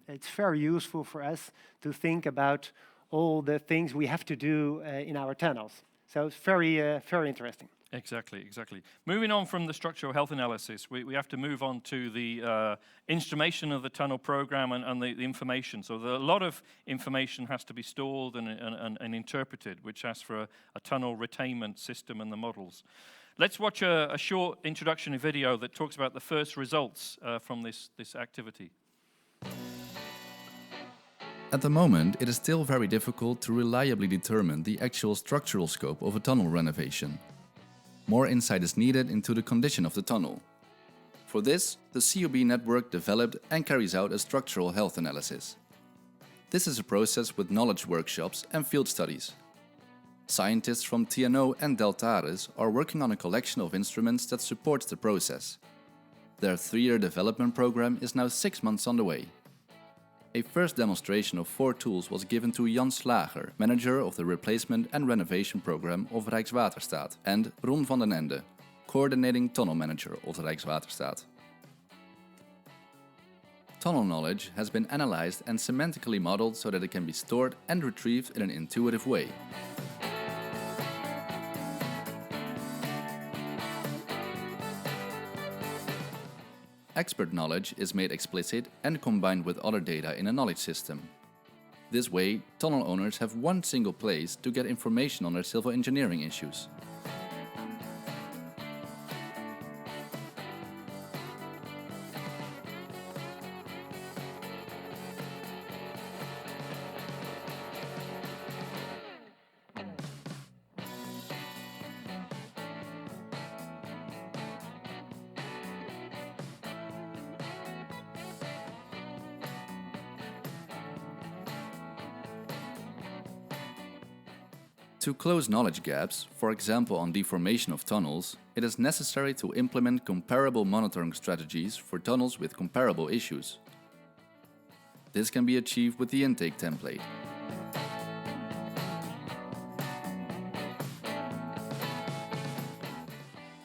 It's very useful for us to think about all the things we have to do in our tunnels. So it's very, very interesting. Exactly. Moving on from the structural health analysis, we have to move on to the instrumentation of the tunnel program and the information. So a lot of information has to be stored and interpreted, which asks for a tunnel retainment system and the models. Let's watch a short introductory video that talks about the first results from this activity. At the moment, it is still very difficult to reliably determine the actual structural scope of a tunnel renovation. More insight is needed into the condition of the tunnel. For this, the COB network developed and carries out a structural health analysis. This is a process with knowledge workshops and field studies. Scientists from TNO and Deltares are working on a collection of instruments that supports the process. Their 3-year development program is now 6 months on the way. A first demonstration of 4 tools was given to Jan Slager, manager of the replacement and renovation program of Rijkswaterstaat, and Ron van den Ende, coordinating tunnel manager of Rijkswaterstaat. Tunnel knowledge has been analyzed and semantically modeled so that it can be stored and retrieved in an intuitive way. Expert knowledge is made explicit and combined with other data in a knowledge system. This way, tunnel owners have one single place to get information on their civil engineering issues. To close knowledge gaps, for example on deformation of tunnels, it is necessary to implement comparable monitoring strategies for tunnels with comparable issues. This can be achieved with the intake template.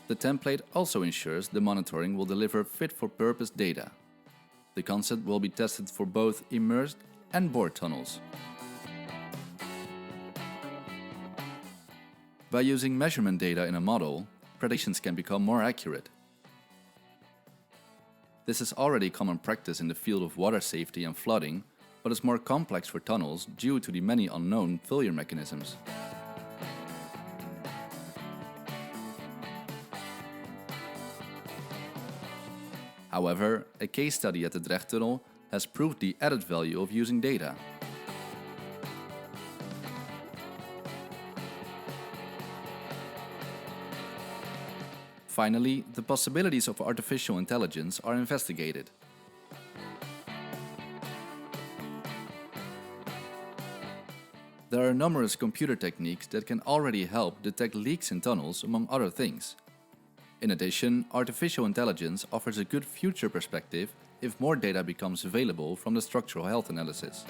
The template also ensures the monitoring will deliver fit-for-purpose data. The concept will be tested for both immersed and bored tunnels. By using measurement data in a model, predictions can become more accurate. This is already common practice in the field of water safety and flooding, but is more complex for tunnels due to the many unknown failure mechanisms. However, a case study at the Drecht Tunnel has proved the added value of using data. Finally, the possibilities of artificial intelligence are investigated. There are numerous computer techniques that can already help detect leaks in tunnels, among other things. In addition, artificial intelligence offers a good future perspective if more data becomes available from the structural health analysis.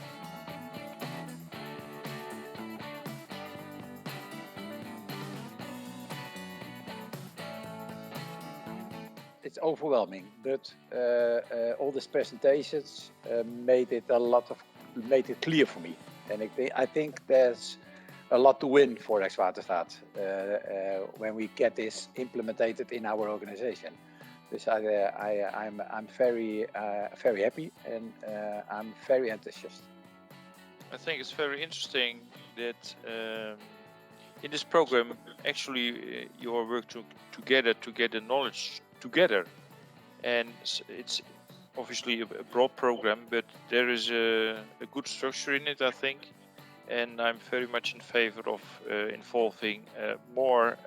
It's overwhelming, but all these presentations made it clear for me, and I think there's a lot to win for Rijkswaterstaat when we get this implemented in our organization. So I'm very happy, and I'm very enthusiastic. I think it's very interesting that in this program, actually, you all work together to get the knowledge together, and it's obviously a broad program, but there is a good structure in it, I think, and I'm very much in favor of involving more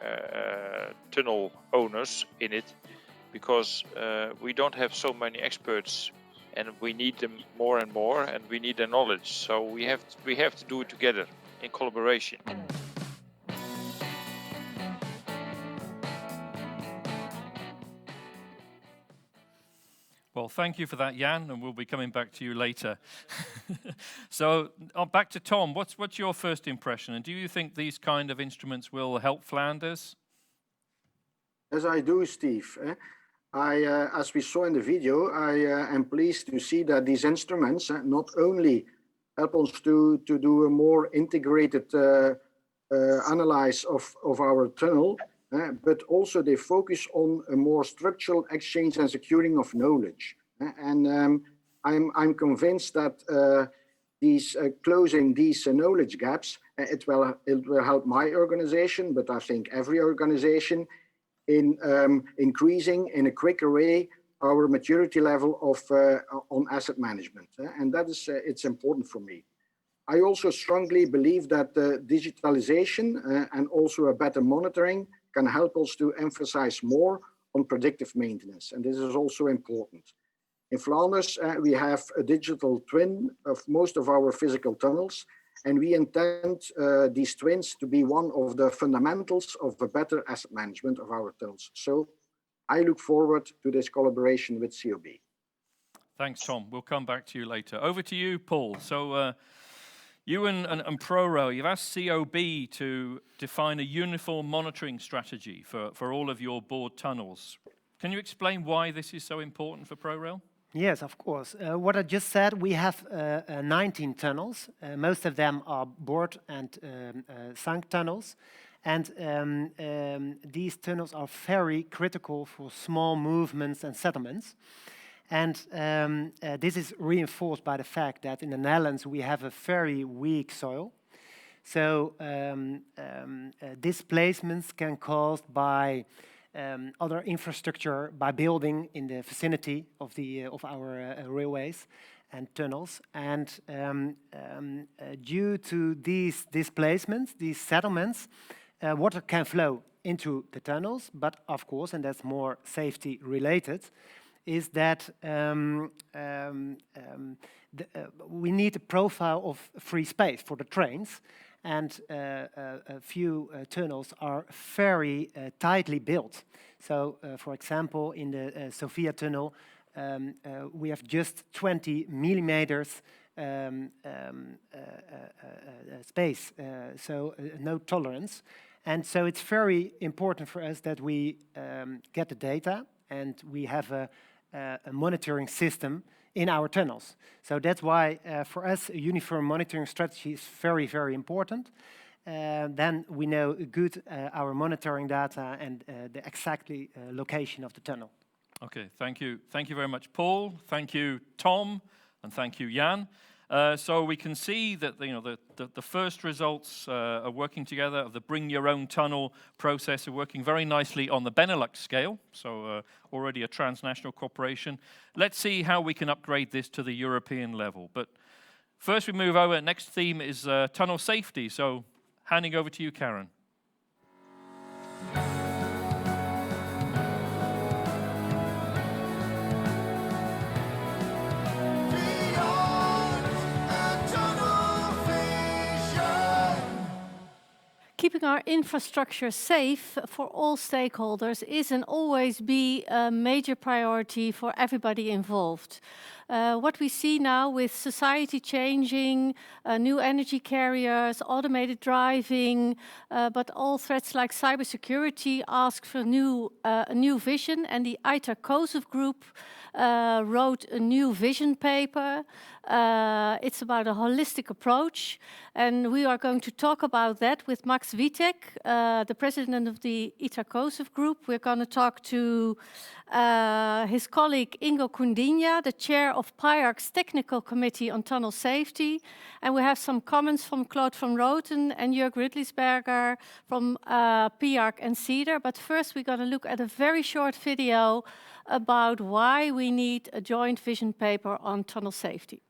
tunnel owners in it, because we don't have so many experts, and we need them more and more, and we need their knowledge. So we have to do it together in collaboration. Well, thank you for that, Jan, and we'll be coming back to you later. So back to Tom. What's your first impression, and do you think these kind of instruments will help Flanders? As I do, Steve. As we saw in the video, I am pleased to see that these instruments not only help us to do a more integrated analysis of our tunnel, but also they focus on a more structural exchange and securing of knowledge. And I'm convinced that closing these knowledge gaps, it will help my organization, but I think every organization, in increasing in a quicker way our maturity level of on asset management, and that is it's important for me. I also strongly believe that digitalization and also a better monitoring can help us to emphasize more on predictive maintenance, and this is also important. In Flanders, we have a digital twin of most of our physical tunnels, and we intend these twins to be one of the fundamentals of a better asset management of our tunnels. So I look forward to this collaboration with COB. Thanks, Tom. We'll come back to you later. Over to you, Paul. So you and ProRail, you've asked COB to define a uniform monitoring strategy for all of your bored tunnels. Can you explain why this is so important for ProRail? Yes, of course. What I just said, we have 19 tunnels. Most of them are bored and sunk tunnels. And these tunnels are very critical for small movements and settlements. And this is reinforced by the fact that in the Netherlands we have a very weak soil. So displacements can be caused by other infrastructure, by building in the vicinity of our railways and tunnels. And due to these displacements, these settlements, water can flow into the tunnels. But of course, and that's more safety related, is that we need a profile of free space for the trains. and a few tunnels are very tightly built. So, for example, in the Sofia tunnel, we have just 20 millimeters space, so no tolerance. And so it's very important for us that we get the data and we have a monitoring system in our tunnels. So that's why for us a uniform monitoring strategy is very, very important. Then we know good our monitoring data and the exactly location of the tunnel. Okay, thank you. Thank you very much, Paul. Thank you, Tom, and thank you, Jan. So we can see that the first results are working together of the bring your own tunnel process are working very nicely on the Benelux scale, so already a transnational cooperation. Let's see how we can upgrade this to the European level. But first we move over, next theme is tunnel safety, so handing over to you, Karen. Keeping our infrastructure safe for all stakeholders is and always be a major priority for everybody involved. What we see now with society changing, new energy carriers, automated driving, but all threats like cybersecurity ask for a new vision, and the ITER COSUF group wrote a new vision paper. It's about a holistic approach, and we are going to talk about that with Max Witek, the president of the ITER COSUF group. We're going to talk to his colleague Ingo Kundinja, the chair of PIARC's Technical Committee on Tunnel Safety, and we have some comments from Claude van Roten and Jörg Rüdlisberger from PIARC and CEDAR. But first we're going to look at a very short video about why we need a joint vision paper on tunnel safety.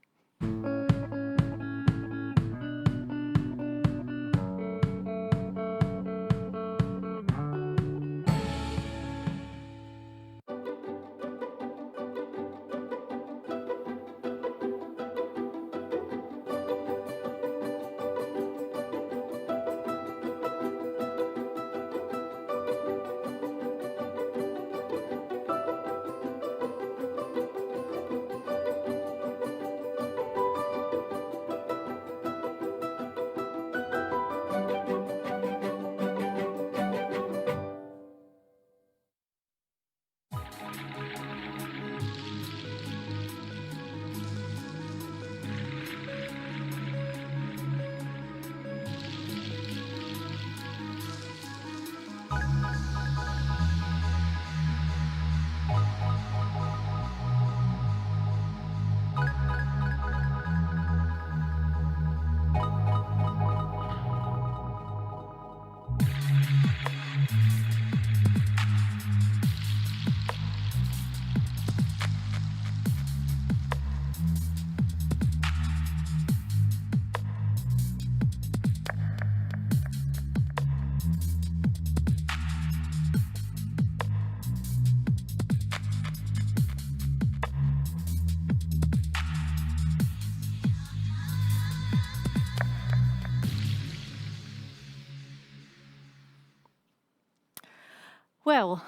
Well,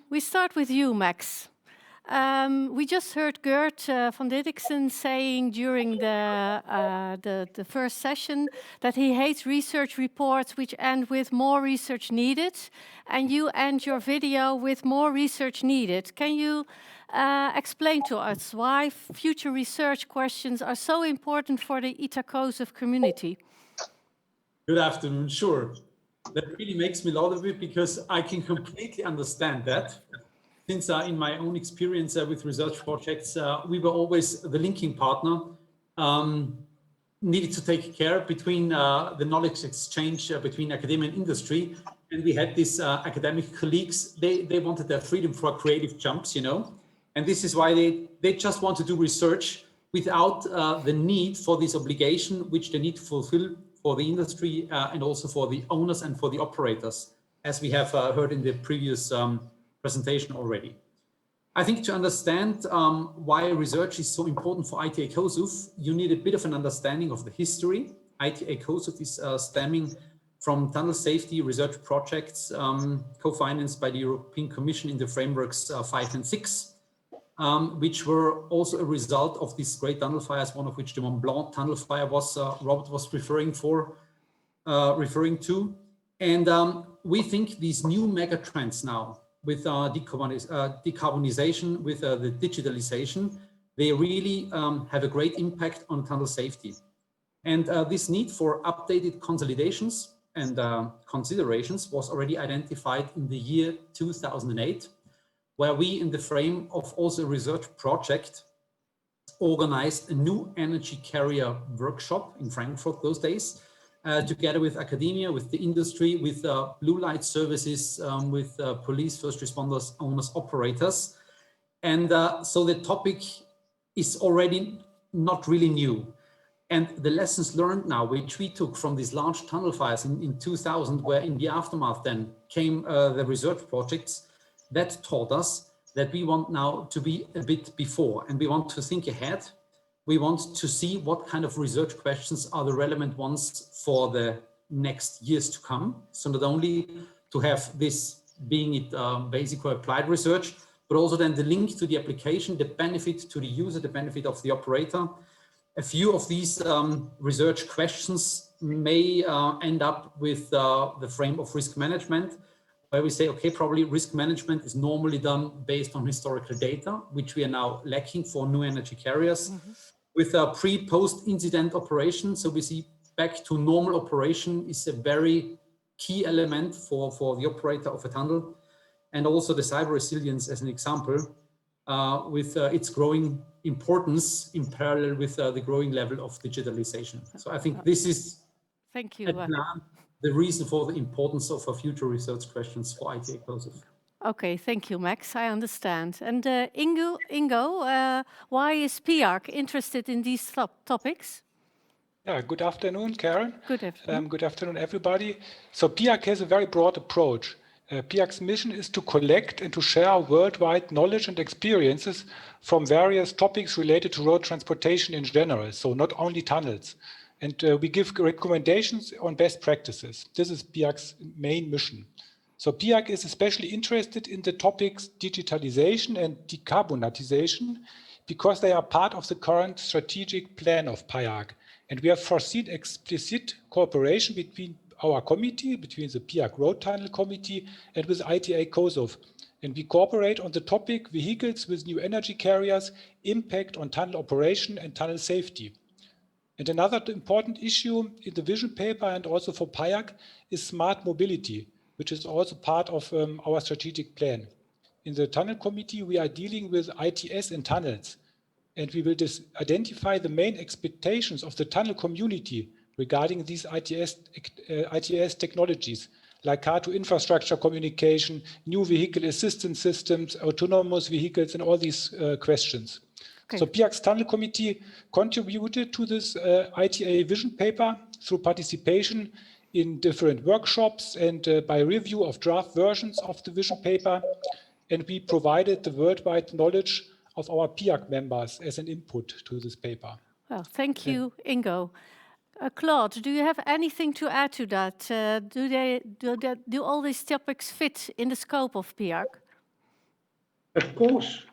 we start with you, Max. We just heard Gert van Didiksen saying during the first session that he hates research reports which end with more research needed, and you end your video with more research needed. Can you explain to us why future research questions are so important for the ITER COSUF community? Good afternoon, sure. That really makes me laugh a bit because I can completely understand that. Since in my own experience with research projects, we were always the linking partner, needed to take care between the knowledge exchange between academia and industry. And we had these academic colleagues, they wanted their freedom for creative jumps, you know. And this is why they just want to do research without the need for this obligation, which they need to fulfill for the industry and also for the owners and for the operators, as we have heard in the previous presentation already. I think to understand why research is so important for ITA COSUF, you need a bit of an understanding of the history. ITA COSOF is stemming from tunnel safety research projects co-financed by the European Commission in the frameworks 5 and 6, which were also a result of these great tunnel fires, one of which the Mont Blanc tunnel fire was, Robert was referring to. And we think these new mega trends now with decarbonization, with the digitalization, they really have a great impact on tunnel safety. And this need for updated consolidations and considerations was already identified in the year 2008, where we, in the frame of also a research project, organized a new energy carrier workshop in Frankfurt those days, together with academia, with the industry, with blue light services, with police, first responders, owners, operators. And so the topic is already not really new. And the lessons learned now, which we took from these large tunnel fires in 2000, where in the aftermath then came the research projects, that taught us that we want now to be a bit before, and we want to think ahead. We want to see what kind of research questions are the relevant ones for the next years to come. So not only to have this being it basic or applied research, but also then the link to the application, the benefit to the user, the benefit of the operator. A few of these research questions may end up with the frame of risk management, where we say, okay, probably risk management is normally done based on historical data, which we are now lacking for new energy carriers. With a pre-post incident operation, so we see back to normal operation is a very key element for the operator of a tunnel. And also the cyber resilience as an example, with its growing importance in parallel with the growing level of digitalization. So I think this is the reason for the importance of future research questions for ITA COSOF. Okay, thank you, Max. I understand. And Ingo, why is PIARC interested in these topics? Yeah, good afternoon, Karen. Good afternoon. Good afternoon, everybody. So PIARC has a very broad approach. PIARC's mission is to collect and to share worldwide knowledge and experiences from various topics related to road transportation in general, so not only tunnels. And we give recommendations on best practices. This is PIARC's main mission. So PIARC is especially interested in the topics digitalization and decarbonization because they are part of the current strategic plan of PIARC. And we have foreseen explicit cooperation between our committee, between the PIARC Road Tunnel Committee and with ITA COSOF. And we cooperate on the topic vehicles with new energy carriers, impact on tunnel operation and tunnel safety. And another important issue in the vision paper and also for PIARC is smart mobility, which is also part of our strategic plan. In the Tunnel Committee, we are dealing with ITS in tunnels, and we will identify the main expectations of the tunnel community regarding these ITS technologies, like car-to-infrastructure communication, new vehicle assistance systems, autonomous vehicles, and all these questions. Okay. So PIARC's Tunnel Committee contributed to this ITA vision paper through participation in different workshops and by review of draft versions of the vision paper. And we provided the worldwide knowledge of our PIARC members as an input to this paper. Well, thank you, Ingo. Claude, do you have anything to add to that? Do all these topics fit in the scope of PIARC? Of course.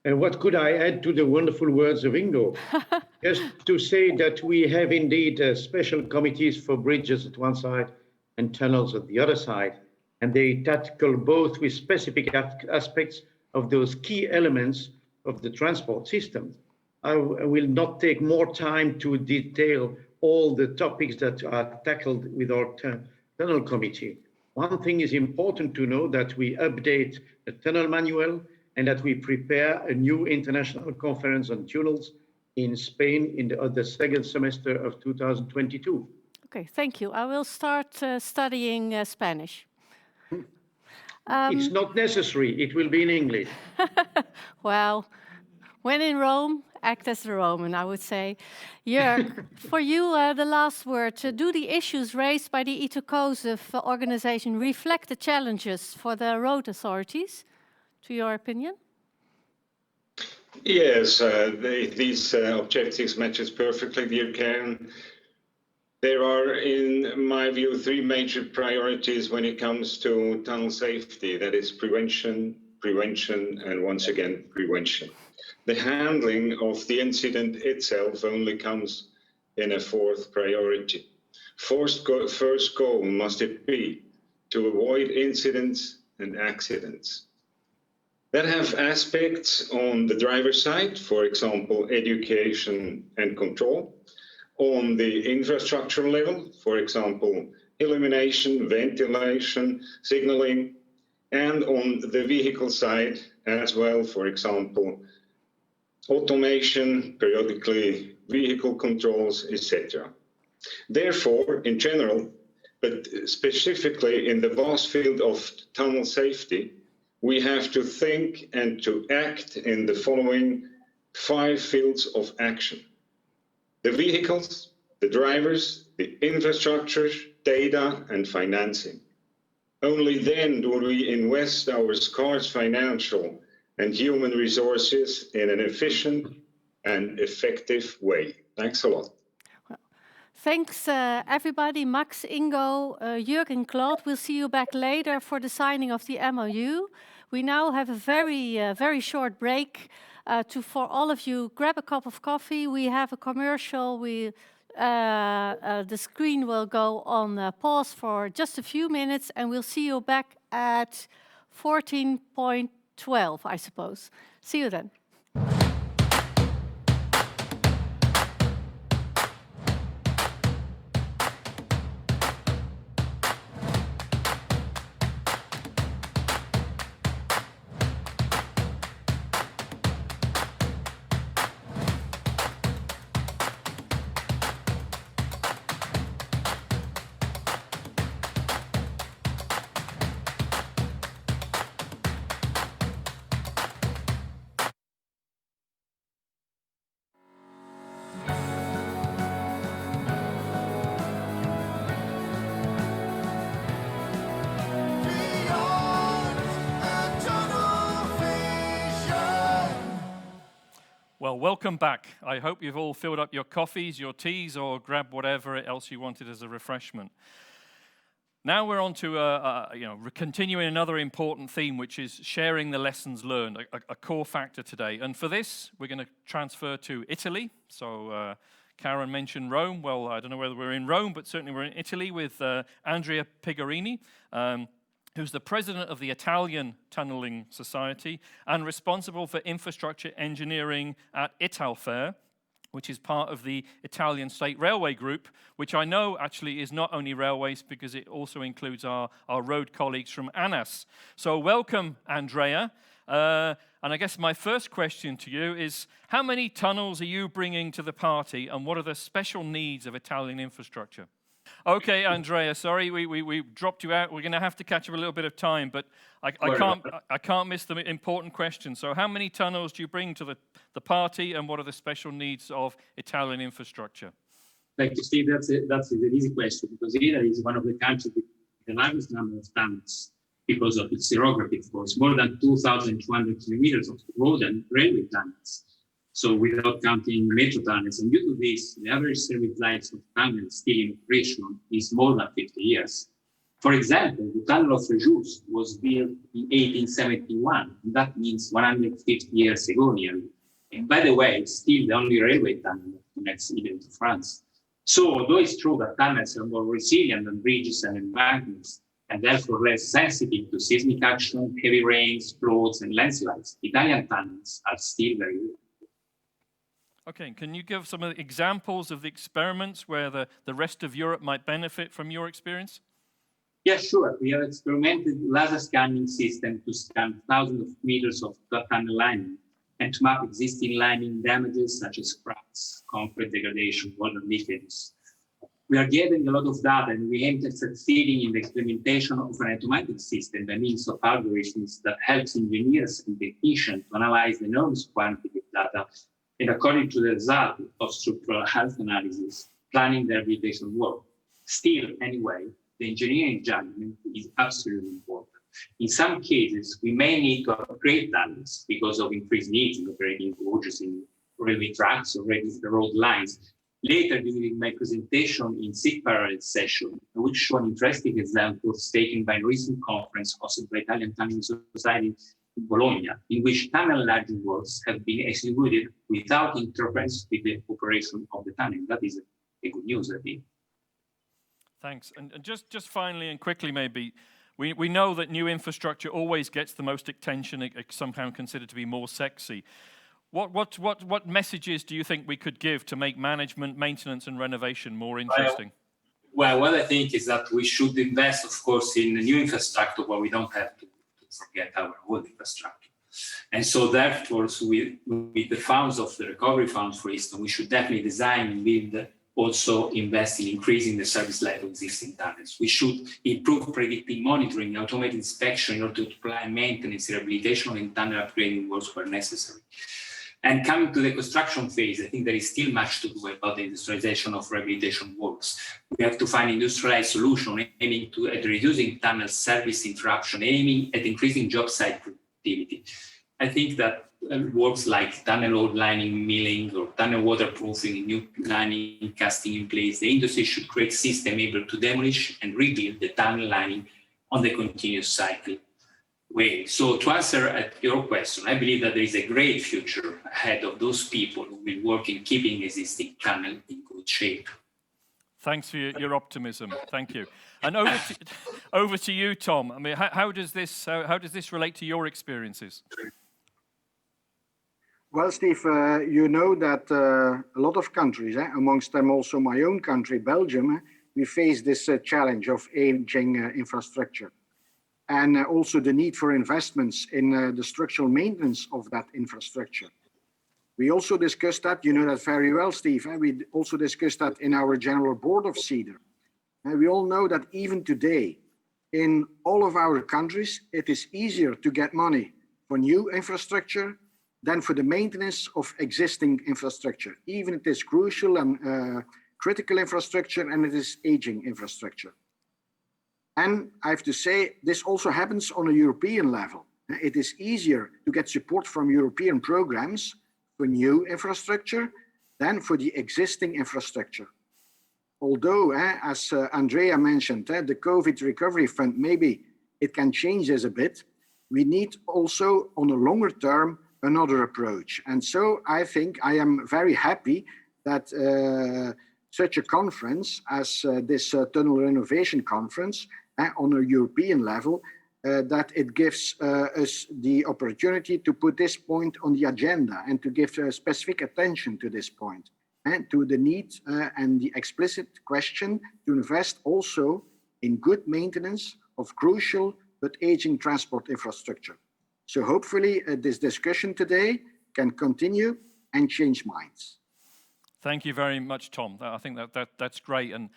And what could I add to the wonderful words of Ingo? Just to say that we have indeed special committees for bridges at one side and tunnels at the other side. And they tackle both with specific aspects of those key elements of the transport system. I will not take more time to detail all the topics that are tackled with our tunnel committee. One thing is important to know, that we update the tunnel manual and that we prepare a new international conference on tunnels in Spain in the second semester of 2022. Okay, thank you. I will start studying Spanish. It's not necessary, it will be in English. Well, when in Rome, act as a Roman, I would say. Jörg, for you, the last word. Do the issues raised by the ITA COSOF organization reflect the challenges for the road authorities, to your opinion? Yes, these objectives matches perfectly, dear Karen. There are, in my view, three major priorities when it comes to tunnel safety. That is prevention, prevention, and once again, prevention. The handling of the incident itself only comes in a fourth priority. First goal must it be to avoid incidents and accidents that have aspects on the driver's side, for example, education and control, on the infrastructure level, for example, illumination, ventilation, signaling, and on the vehicle side as well, for example, automation, periodically vehicle controls, etc. Therefore, in general, but specifically in the vast field of tunnel safety, we have to think and to act in the following 5 fields of action: the vehicles, the drivers, the infrastructure, data, and financing. Only then do we invest our scarce financial and human resources in an efficient and effective way. Thanks a lot. Thanks, everybody. Max, Ingo, Jörg, and Claude. We'll see you back later for the signing of the MOU. We now have a very short break for all of you. Grab a cup of coffee. We have a commercial. The screen will go on pause for just a few minutes, and we'll see you back at 14.12, I suppose. See you then. Well, welcome back. I hope you've all filled up your coffees, your teas, or grabbed whatever else you wanted as a refreshment. Now we're on to continuing another important theme, which is sharing the lessons learned, a core factor today. And for this, we're going to transfer to Italy. So Karen mentioned Rome. Well, I don't know whether we're in Rome, but certainly we're in Italy with Andrea Pigarini, who's the president of the Italian Tunneling Society and responsible for infrastructure engineering at Italfer, which is part of the Italian State Railway Group, which I know actually is not only railways because it also includes our road colleagues from ANAS. So welcome, Andrea. And I guess my first question to you is, how many tunnels are you bringing to the party, and what are the special needs of Italian infrastructure? Okay, Andrea, sorry, we dropped you out. We're going to have to catch up a little bit of time, but I can't miss the important question. So how many tunnels do you bring to the party, and what are the special needs of Italian infrastructure? Thank you, Steve. That's an easy question, because Italy is one of the countries with the largest number of tunnels because of its geography, of course. More than 2,200 kilometers of road and railway tunnels. So without counting metro tunnels, and due to this, the average service life of tunnels still in operation is more than 50 years. For example, the tunnel of Frejus was built in 1871, and that means 150 years ago nearly. And by the way, it's still the only railway tunnel that connects Italy to France. So although it's true that tunnels are more resilient than bridges and embankments, and therefore less sensitive to seismic action, heavy rains, floods, and landslides, Italian tunnels are still very good. Okay, can you give some of the examples of the experiments where the rest of Europe might benefit from your experience? Yeah, sure. We have experimented laser scanning system to scan thousands of meters of tunnel lining and to map existing lining damages such as cracks, concrete degradation, water leakage. We are gathering a lot of data, and we aim at succeeding in the implementation of an automatic system by means of algorithms that helps engineers and technicians to analyze the enormous quantity of data, and according to the result of structural health analysis, planning the rehabilitation work. Still, anyway, the engineering judgment is absolutely important. In some cases, we may need to upgrade tunnels because of increased needs in operating gauges in railway tracks or the road lines. Later during my presentation in SIG parallel session, I will show an interesting example taken by a recent conference hosted by Italian Tunneling Society in Bologna, in which tunnel enlarging works have been executed without interference with the operation of the tunnel. That is a good news, I think. Thanks. And just finally and quickly maybe, we know that new infrastructure always gets the most attention, somehow considered to be more sexy. What messages do you think we could give to make management, maintenance and renovation more interesting? Well, what I think is that we should invest, of course, in new infrastructure, but we don't have to forget our old infrastructure. And so therefore, with the funds of the recovery funds, for instance, we should definitely design and build, also invest in increasing the service level of existing tunnels. We should improve predictive monitoring, automated inspection in order to plan maintenance, rehabilitation, and tunnel upgrading works where necessary. And coming to the construction phase, I think there is still much to do about the industrialization of rehabilitation works. We have to find industrialized solutions aiming at reducing tunnel service interruption, aiming at increasing job site productivity. I think that works like tunnel outlining, milling, or tunnel waterproofing, new lining, casting in place, the industry should create a system able to demolish and rebuild the tunnel lining on the continuous cycle way. So to answer at your question, I believe that there is a great future ahead of those people who will work in keeping existing tunnel in good shape. Thanks for your optimism. Thank you. And over to you, Tom. I mean, how does this relate to your experiences? Well, Steve, you know that a lot of countries, amongst them also my own country, Belgium, we face this challenge of aging infrastructure, and also the need for investments in the structural maintenance of that infrastructure. We also discussed that, you know that very well, Steve. We also discussed that in our general board of CEDAR. We all know that even today, in all of our countries, it is easier to get money for new infrastructure than for the maintenance of existing infrastructure. Even it is crucial and critical infrastructure, and it is aging infrastructure. And I have to say, this also happens on a European level. It is easier to get support from European programs for new infrastructure than for the existing infrastructure. Although, as Andrea mentioned, the COVID Recovery Fund, maybe it can change this a bit, we need also on a longer term another approach. And so I think I am very happy that such a conference as this Tunnel Renovation Conference on a European level, that it gives us the opportunity to put this point on the agenda and to give specific attention to this point and to the need and the explicit question to invest also in good maintenance of crucial but aging transport infrastructure. So hopefully this discussion today can continue and change minds. Thank you very much, Tom. I think that's great. And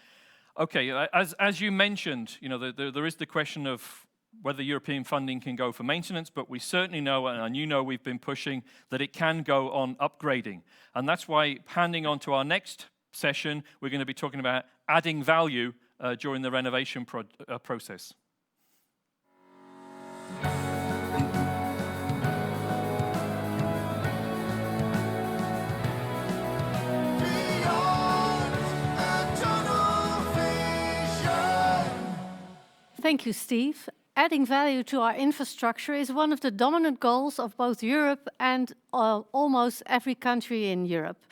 okay, as you mentioned, you know, there is the question of whether European funding can go for maintenance, but we certainly know, and you know we've been pushing, that it can go on upgrading. And that's why, handing on to our next session, we're going to be talking about adding value during the renovation process. Thank you, Steve. Adding value to our infrastructure is one of the dominant goals of both Europe and almost every country in Europe.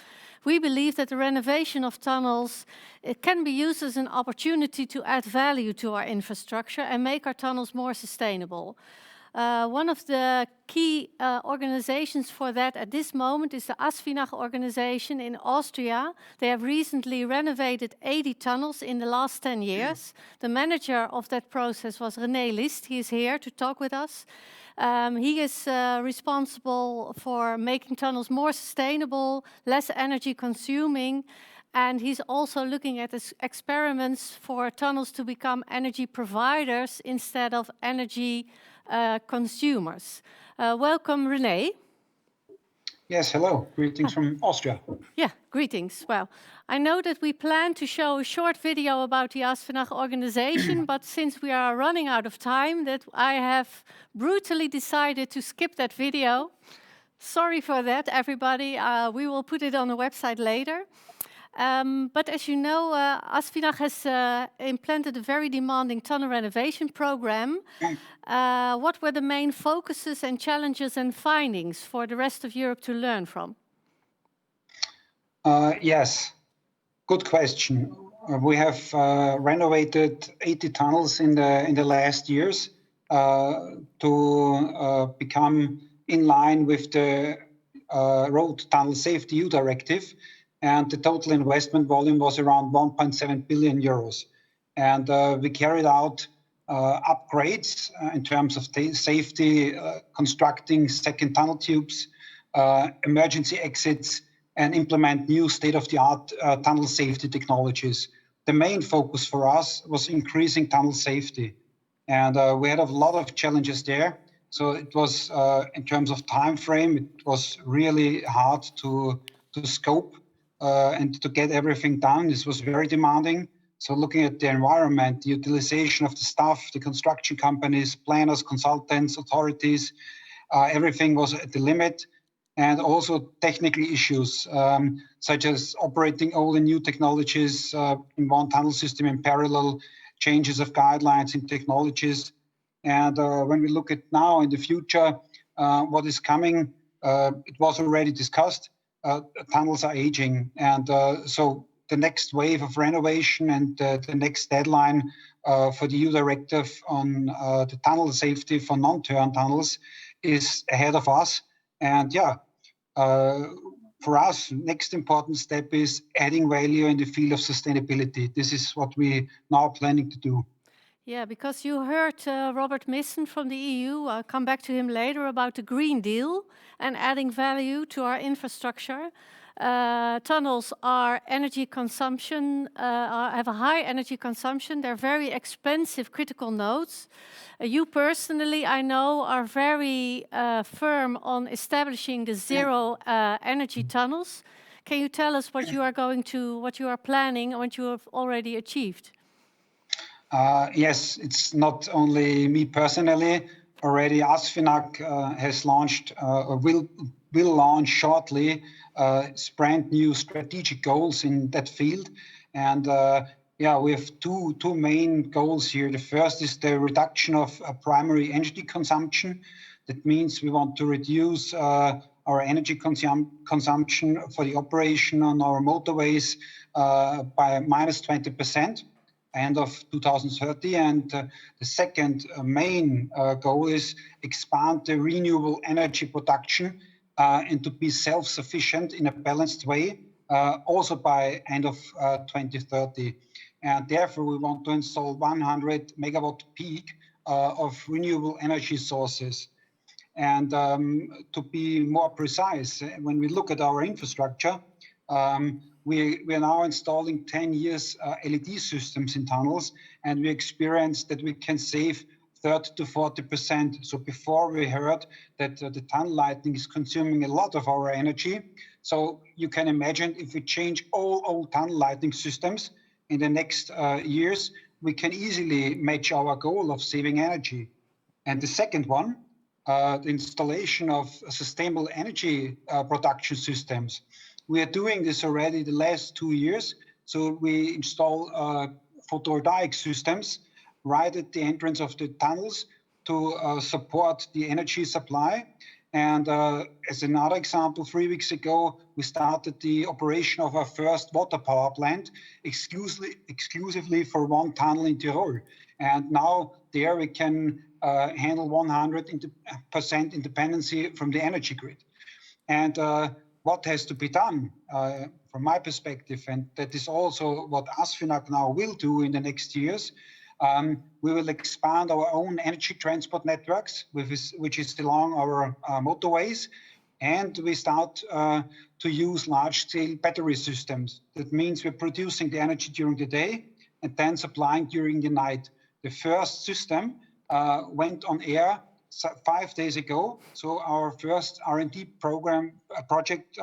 We believe that the renovation of tunnels, it can be used as an opportunity to add value to our infrastructure and make our tunnels more sustainable. One of the key organizations for that at this moment is the ASFINAG organization in Austria. They have recently renovated 80 tunnels in the last 10 years. The manager of that process was René List. He is here to talk with us. He is responsible for making tunnels more sustainable, less energy consuming, and he's also looking at experiments for tunnels to become energy providers instead of energy consumers. Welcome, René. Yes, hello. Greetings from Austria. Yeah, greetings. Well, I know that we plan to show a short video about the ASFINAG organization, but since we are running out of time, that I have brutally decided to skip that video. Sorry for that, everybody. We will put it on the website later. But as you know, ASFINAG has implemented a very demanding tunnel renovation program. What were the main focuses and challenges and findings for the rest of Europe to learn from? Yes, good question. We have renovated 80 tunnels in the last years to become in line with the Road Tunnel Safety EU Directive, and the total investment volume was around 1.7 billion euros. And we carried out upgrades in terms of safety, constructing second tunnel tubes, emergency exits, and implement new state-of-the-art tunnel safety technologies. The main focus for us was increasing tunnel safety. And we had a lot of challenges there. So it was, in terms of time frame, it was really hard to scope and to get everything done. This was very demanding. So looking at the environment, the utilization of the staff, the construction companies, planners, consultants, authorities, everything was at the limit. And also technical issues, such as operating all the new technologies in one tunnel system in parallel, changes of guidelines and technologies. And when we look at now in the future, what is coming, it was already discussed, tunnels are aging. And so the next wave of renovation and the next deadline for the EU directive on the tunnel safety for non-turn tunnels is ahead of us. And yeah, for us, next important step is adding value in the field of sustainability. This is what we now planning to do. Yeah, because you heard Robert Missen from the EU, I'll come back to him later, about the Green Deal and adding value to our infrastructure. Tunnels are energy consumption, have a high energy consumption. They're very expensive critical nodes. You personally, I know, are very firm on establishing the zero energy tunnels. Can you tell us what you are what you are planning and what you have already achieved? Yes, it's not only me personally. Already ASFINAG has launched, or will launch shortly, brand new strategic goals in that field. And yeah, we have two main goals here. The first is the reduction of primary energy consumption. That means we want to reduce our energy consumption for the operation on our motorways by minus 20%. End of 2030. And the second main goal is expand the renewable energy production and to be self-sufficient in a balanced way, also by end of 2030. And therefore, we want to install 100 megawatt peak of renewable energy sources. And to be more precise, when we look at our infrastructure, we are now installing 10 years LED systems in tunnels, and we experienced that we can save 30 to 40%. So before we heard that the tunnel lighting is consuming a lot of our energy. So you can imagine if we change all tunnel lighting systems in the next years, we can easily match our goal of saving energy. And the second one, the installation of sustainable energy production systems. We are doing this already the last 2 years. So we install photovoltaic systems right at the entrance of the tunnels to support the energy supply. And as another example, 3 weeks ago, we started the operation of our first water power plant exclusively for one tunnel in Tyrol. And now there we can handle 100% independency from the energy grid. And what has to be done from my perspective, and that is also what ASFINAG now will do in the next years, we will expand our own energy transport networks, which is along our motorways, and we start to use large-scale battery systems. That means we're producing the energy during the day and then supplying during the night. The first system went on air 5 days ago. So our first R&D project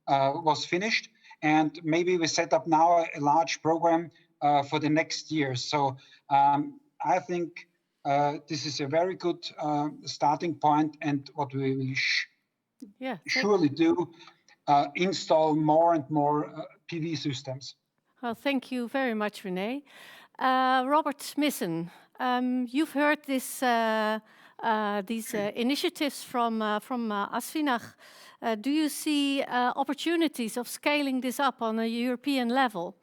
was finished, and maybe we set up now a large program for the next year. So I think this is a very good starting point, and what we will surely do, install more and more PV systems. Well, thank you very much, René. Robert Smissen, you've heard this, these initiatives from Asfinag. Do you see opportunities of scaling this up on a European level?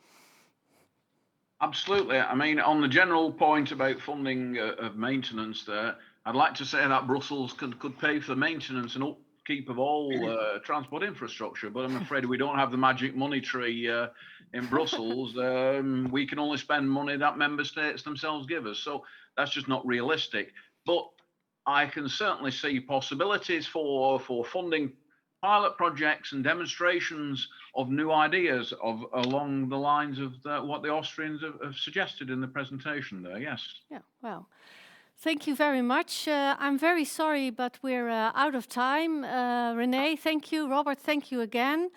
Absolutely. I mean, on the general point about funding of maintenance there, I'd like to say that Brussels could pay for maintenance and upkeep of all transport infrastructure, but I'm afraid we don't have the magic money tree in Brussels. We can only spend money that member states themselves give us, so that's just not realistic. But I can certainly see possibilities for funding pilot projects and demonstrations of new ideas along the lines of what the Austrians have suggested in the presentation there, yes. Yeah, well, thank you very much. I'm very sorry, but we're out of time. René, thank you. Robert, thank you again.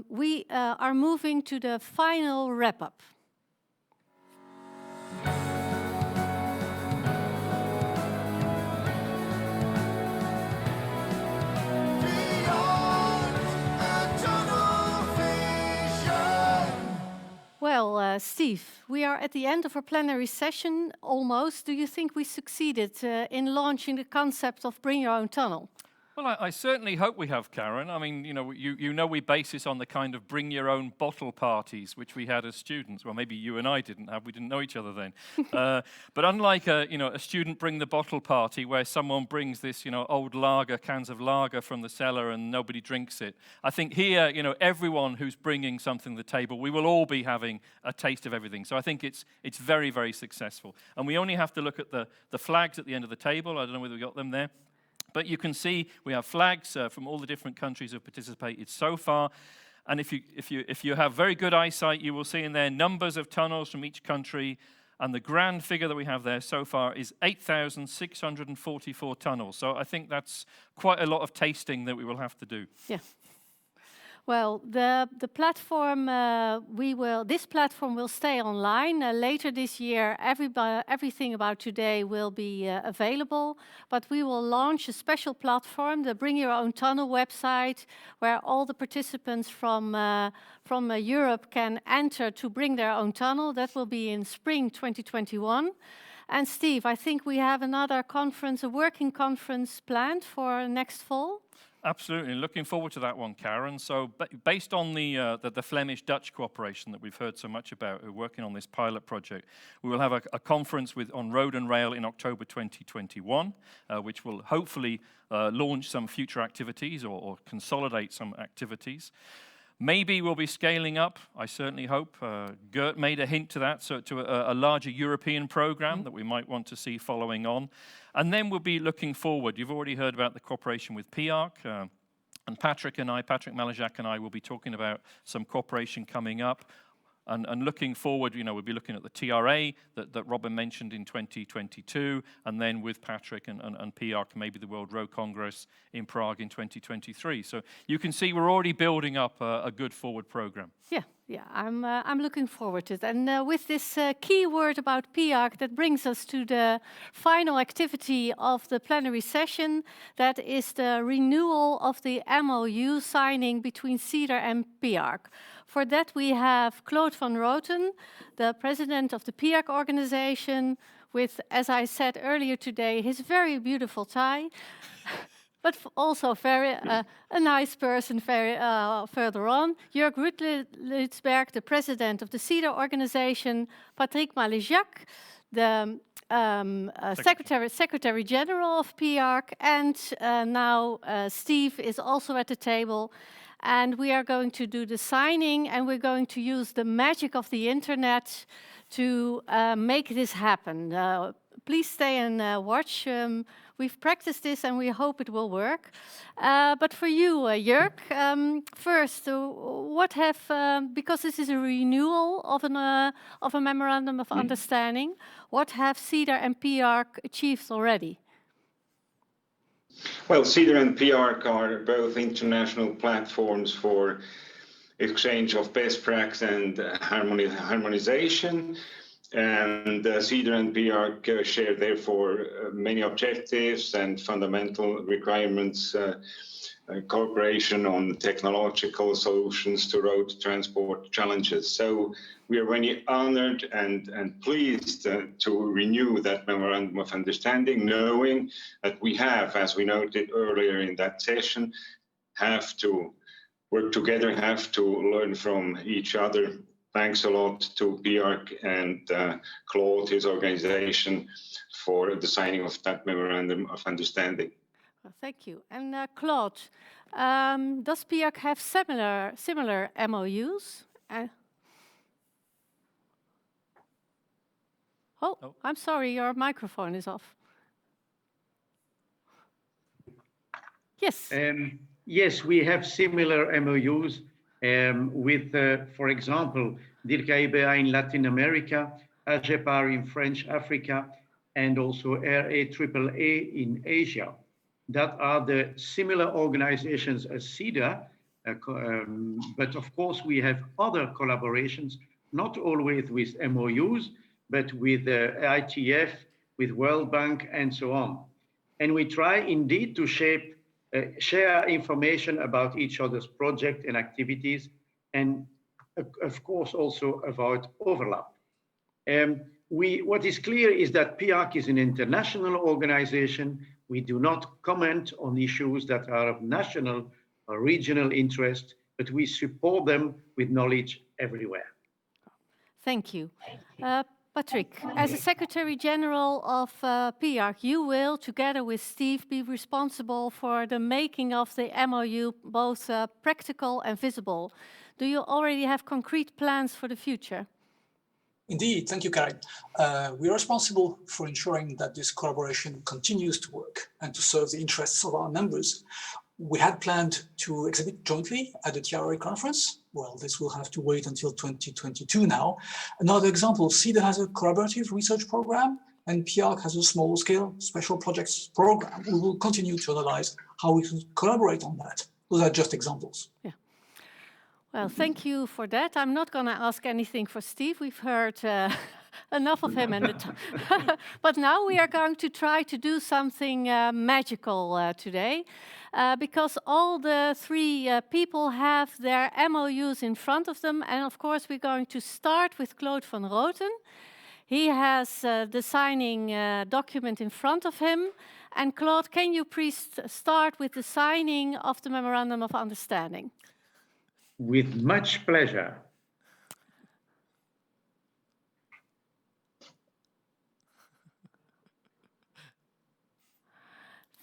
We are moving to the final wrap-up. Well, Steve, we are at the end of our plenary session, almost. Do you think we succeeded in launching the concept of Bring Your Own Tunnel? Well, I certainly hope we have, Karen. I mean, you know we base this on the kind of bring your own bottle parties which we had as students. Well, maybe you and I didn't have. We didn't know each other then. But unlike a student bring the bottle party where someone brings this old lager, cans of lager from the cellar and nobody drinks it, I think here everyone who's bringing something to the table, we will all be having a taste of everything. So I think it's very, very successful. And we only have to look at the flags at the end of the table. I don't know whether we got them there. But you can see we have flags from all the different countries who have participated so far. And if you have very good eyesight, you will see in there numbers of tunnels from each country. And the grand figure that we have there so far is 8,644 tunnels. So I think that's quite a lot of tasting that we will have to do. Yeah. Well, the platform this platform will stay online later this year. Everything about today will be available, but we will launch a special platform, the Bring Your Own Tunnel website, where all the participants from Europe can enter to bring their own tunnel. That will be in spring 2021. And Steve, I think we have another conference, a working conference planned for next fall. Absolutely, looking forward to that one, Karen. So based on the Flemish-Dutch cooperation that we've heard so much about, working on this pilot project, we will have a conference on road and rail in October 2021, which will hopefully launch some future activities or consolidate some activities. Maybe we'll be scaling up, I certainly hope. Gert made a hint to that, so to a larger European program that we might want to see following on. And then we'll be looking forward. You've already heard about the cooperation with PIARC, and Patrick Malajak and I will be talking about some cooperation coming up. And looking forward, we'll be looking at the TRA that Robin mentioned in 2022, and then with Patrick and PIARC, maybe the World Road Congress in Prague in 2023. So you can see we're already building up a good forward program. Yeah, I'm looking forward to it. And with this key word about PIARC, that brings us to the final activity of the plenary session. That is the renewal of the MOU signing between CEDAR and PIARC. For that, we have Claude van Roten, the president of the PIARC organization, with, as I said earlier today, his very beautiful tie, but also very a nice person further on. Jörg Rutlitzberg, the president of the CEDAR organization, Patrick Malajak, the Secretary General of PIARC, and now Steve is also at the table. And we are going to do the signing, and we're going to use the magic of the internet to make this happen. Please stay and watch. We've practiced this, and we hope it will work. But for you, Jörg, first, because this is a renewal of a memorandum of understanding, what have CEDAR and PIARC achieved already? Well, CEDAR and PIARC are both international platforms for exchange of best practice and harmonization. And CEDAR and PIARC share therefore many objectives and fundamental requirements, cooperation on technological solutions to road transport challenges. So we are very honored and pleased to renew that memorandum of understanding, knowing that we have, as we noted earlier in that session, have to work together, have to learn from each other. Thanks a lot to PIARC and Claude, his organization, for the signing of that memorandum of understanding. Well, thank you. And Claude, does PIARC have similar MOUs? Oh, I'm sorry, your microphone is off. Yes. Yes, we have similar MOUs with, for example, DIRCA-EBA in Latin America, AGEPAR in French Africa, and also RAAA in Asia. That are the similar organizations as CEDAR, but of course we have other collaborations, not always with MOUs, but with ITF, with World Bank, and so on. And we try indeed to share information about each other's project and activities, and of course also avoid overlap. What is clear is that PIARC is an international organization. We do not comment on issues that are of national or regional interest, but we support them with knowledge everywhere. Thank you. Patrick, as a Secretary General of PIARC, you will, together with Steve, be responsible for the making of the MOU, both practical and visible. Do you already have concrete plans for the future? Indeed, thank you, Karin. We are responsible for ensuring that this collaboration continues to work and to serve the interests of our members. We had planned to exhibit jointly at the TRA conference. Well, this will have to wait until 2022 now. Another example, CEDAR has a collaborative research program and PIARC has a small-scale special projects program. We will continue to analyze how we can collaborate on that. Those are just examples. Yeah. Well, thank you for that. I'm not going to ask anything for Steve. We've heard enough of him. But now we are going to try to do something magical today. Because all the three people have their MOUs in front of them. And of course, we're going to start with Claude van Roten. He has the signing document in front of him. And Claude, can you please start with the signing of the Memorandum of Understanding? With much pleasure.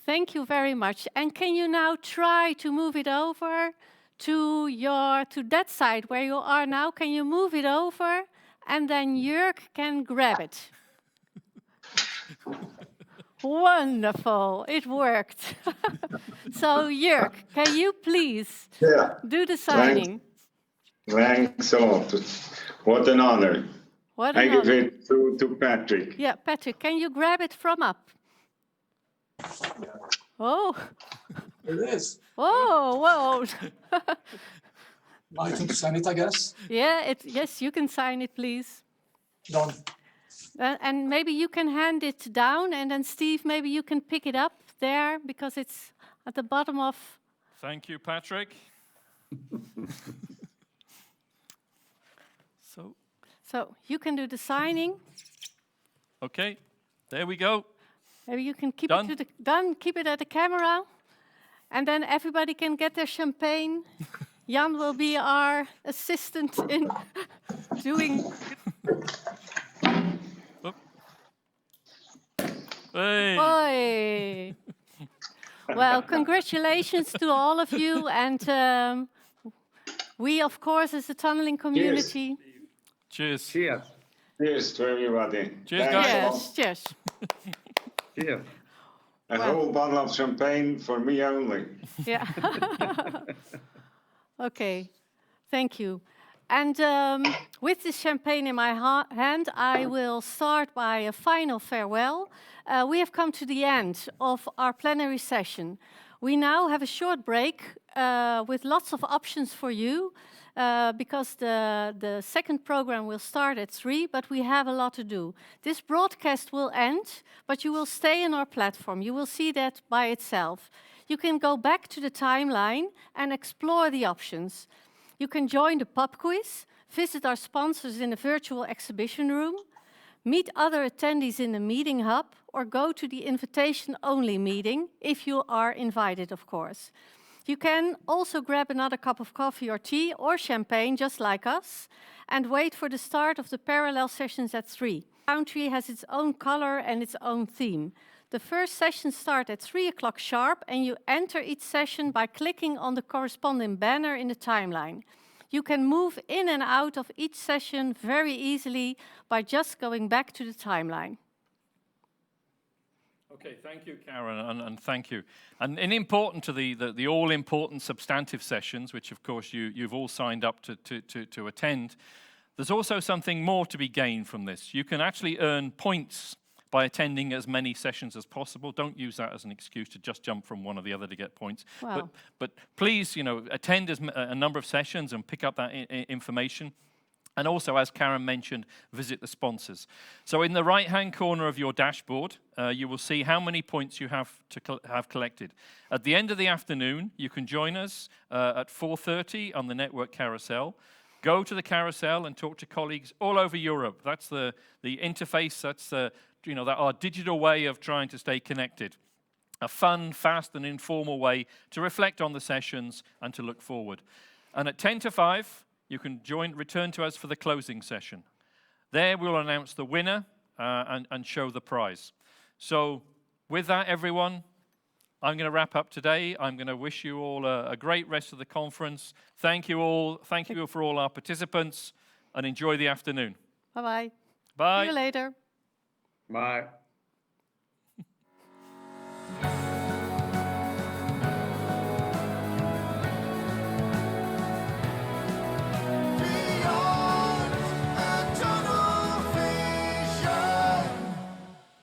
Thank you very much. And can you now try to move it over to that side where you are now? Can you move it over? And then Jörg can grab it. Wonderful, it worked. So Jörg, can you please do the signing? Thanks a lot. What an honor. What an honor. I give it to Patrick. Yeah, Patrick, can you grab it from up? Oh. There it is. Oh, whoa. I can sign it, I guess. Yeah, yes, you can sign it, please. Done. And maybe you can hand it down, and then Steve, maybe you can pick it up there, because it's at the bottom of... Thank you, Patrick. So you can do the signing. Okay, there we go. Maybe you can keep it keep it at the camera, and then everybody can get their champagne. Jan will be our assistant in doing. Hey. Hey. Well, congratulations to all of you, and we, of course, as a tunneling community. Cheers. Cheers. Cheers to everybody. Cheers, guys. Yes, cheers. Cheers. A whole bottle of champagne for me only. Yeah. Okay, thank you. And with this champagne in my hand, I will start by a final farewell. We have come to the end of our plenary session. We now have a short break with lots of options for you. because the second program will start at 3, but we have a lot to do. This broadcast will end, but you will stay in our platform. You will see that by itself. You can go back to the timeline and explore the options. You can join the pub quiz, visit our sponsors in the virtual exhibition room, meet other attendees in the meeting hub, or go to the invitation-only meeting, if you are invited, of course. You can also grab another cup of coffee or tea or champagne, just like us, and wait for the start of the parallel sessions at 3. Country has its own color and its own theme. The first sessions start at 3 o'clock sharp, and you enter each session by clicking on the corresponding banner in the timeline. You can move in and out of each session very easily by just going back to the timeline. Okay, thank you, Karen, and thank you. And important to the all-important substantive sessions, which of course you've all signed up to attend, there's also something more to be gained from this. You can actually earn points by attending as many sessions as possible. Don't use that as an excuse to just jump from one or the other to get points. Wow. But please, attend a number of sessions and pick up that information. And also, as Karen mentioned, visit the sponsors. So in the right-hand corner of your dashboard, you will see how many points you have collected. At the end of the afternoon, you can join us at 4:30 on the network carousel. Go to the carousel and talk to colleagues all over Europe. That's the interface. That's our digital way of trying to stay connected. A fun, fast, and informal way to reflect on the sessions and to look forward. And at 10 to 5. You can return to us for the closing session. There we'll announce the winner and show the prize. So with that, everyone, I'm going to wrap up today. I'm going to wish you all a great rest of the conference. Thank you all. Thank you for all our participants, and enjoy the afternoon. Bye-bye. Bye. See you later. Bye.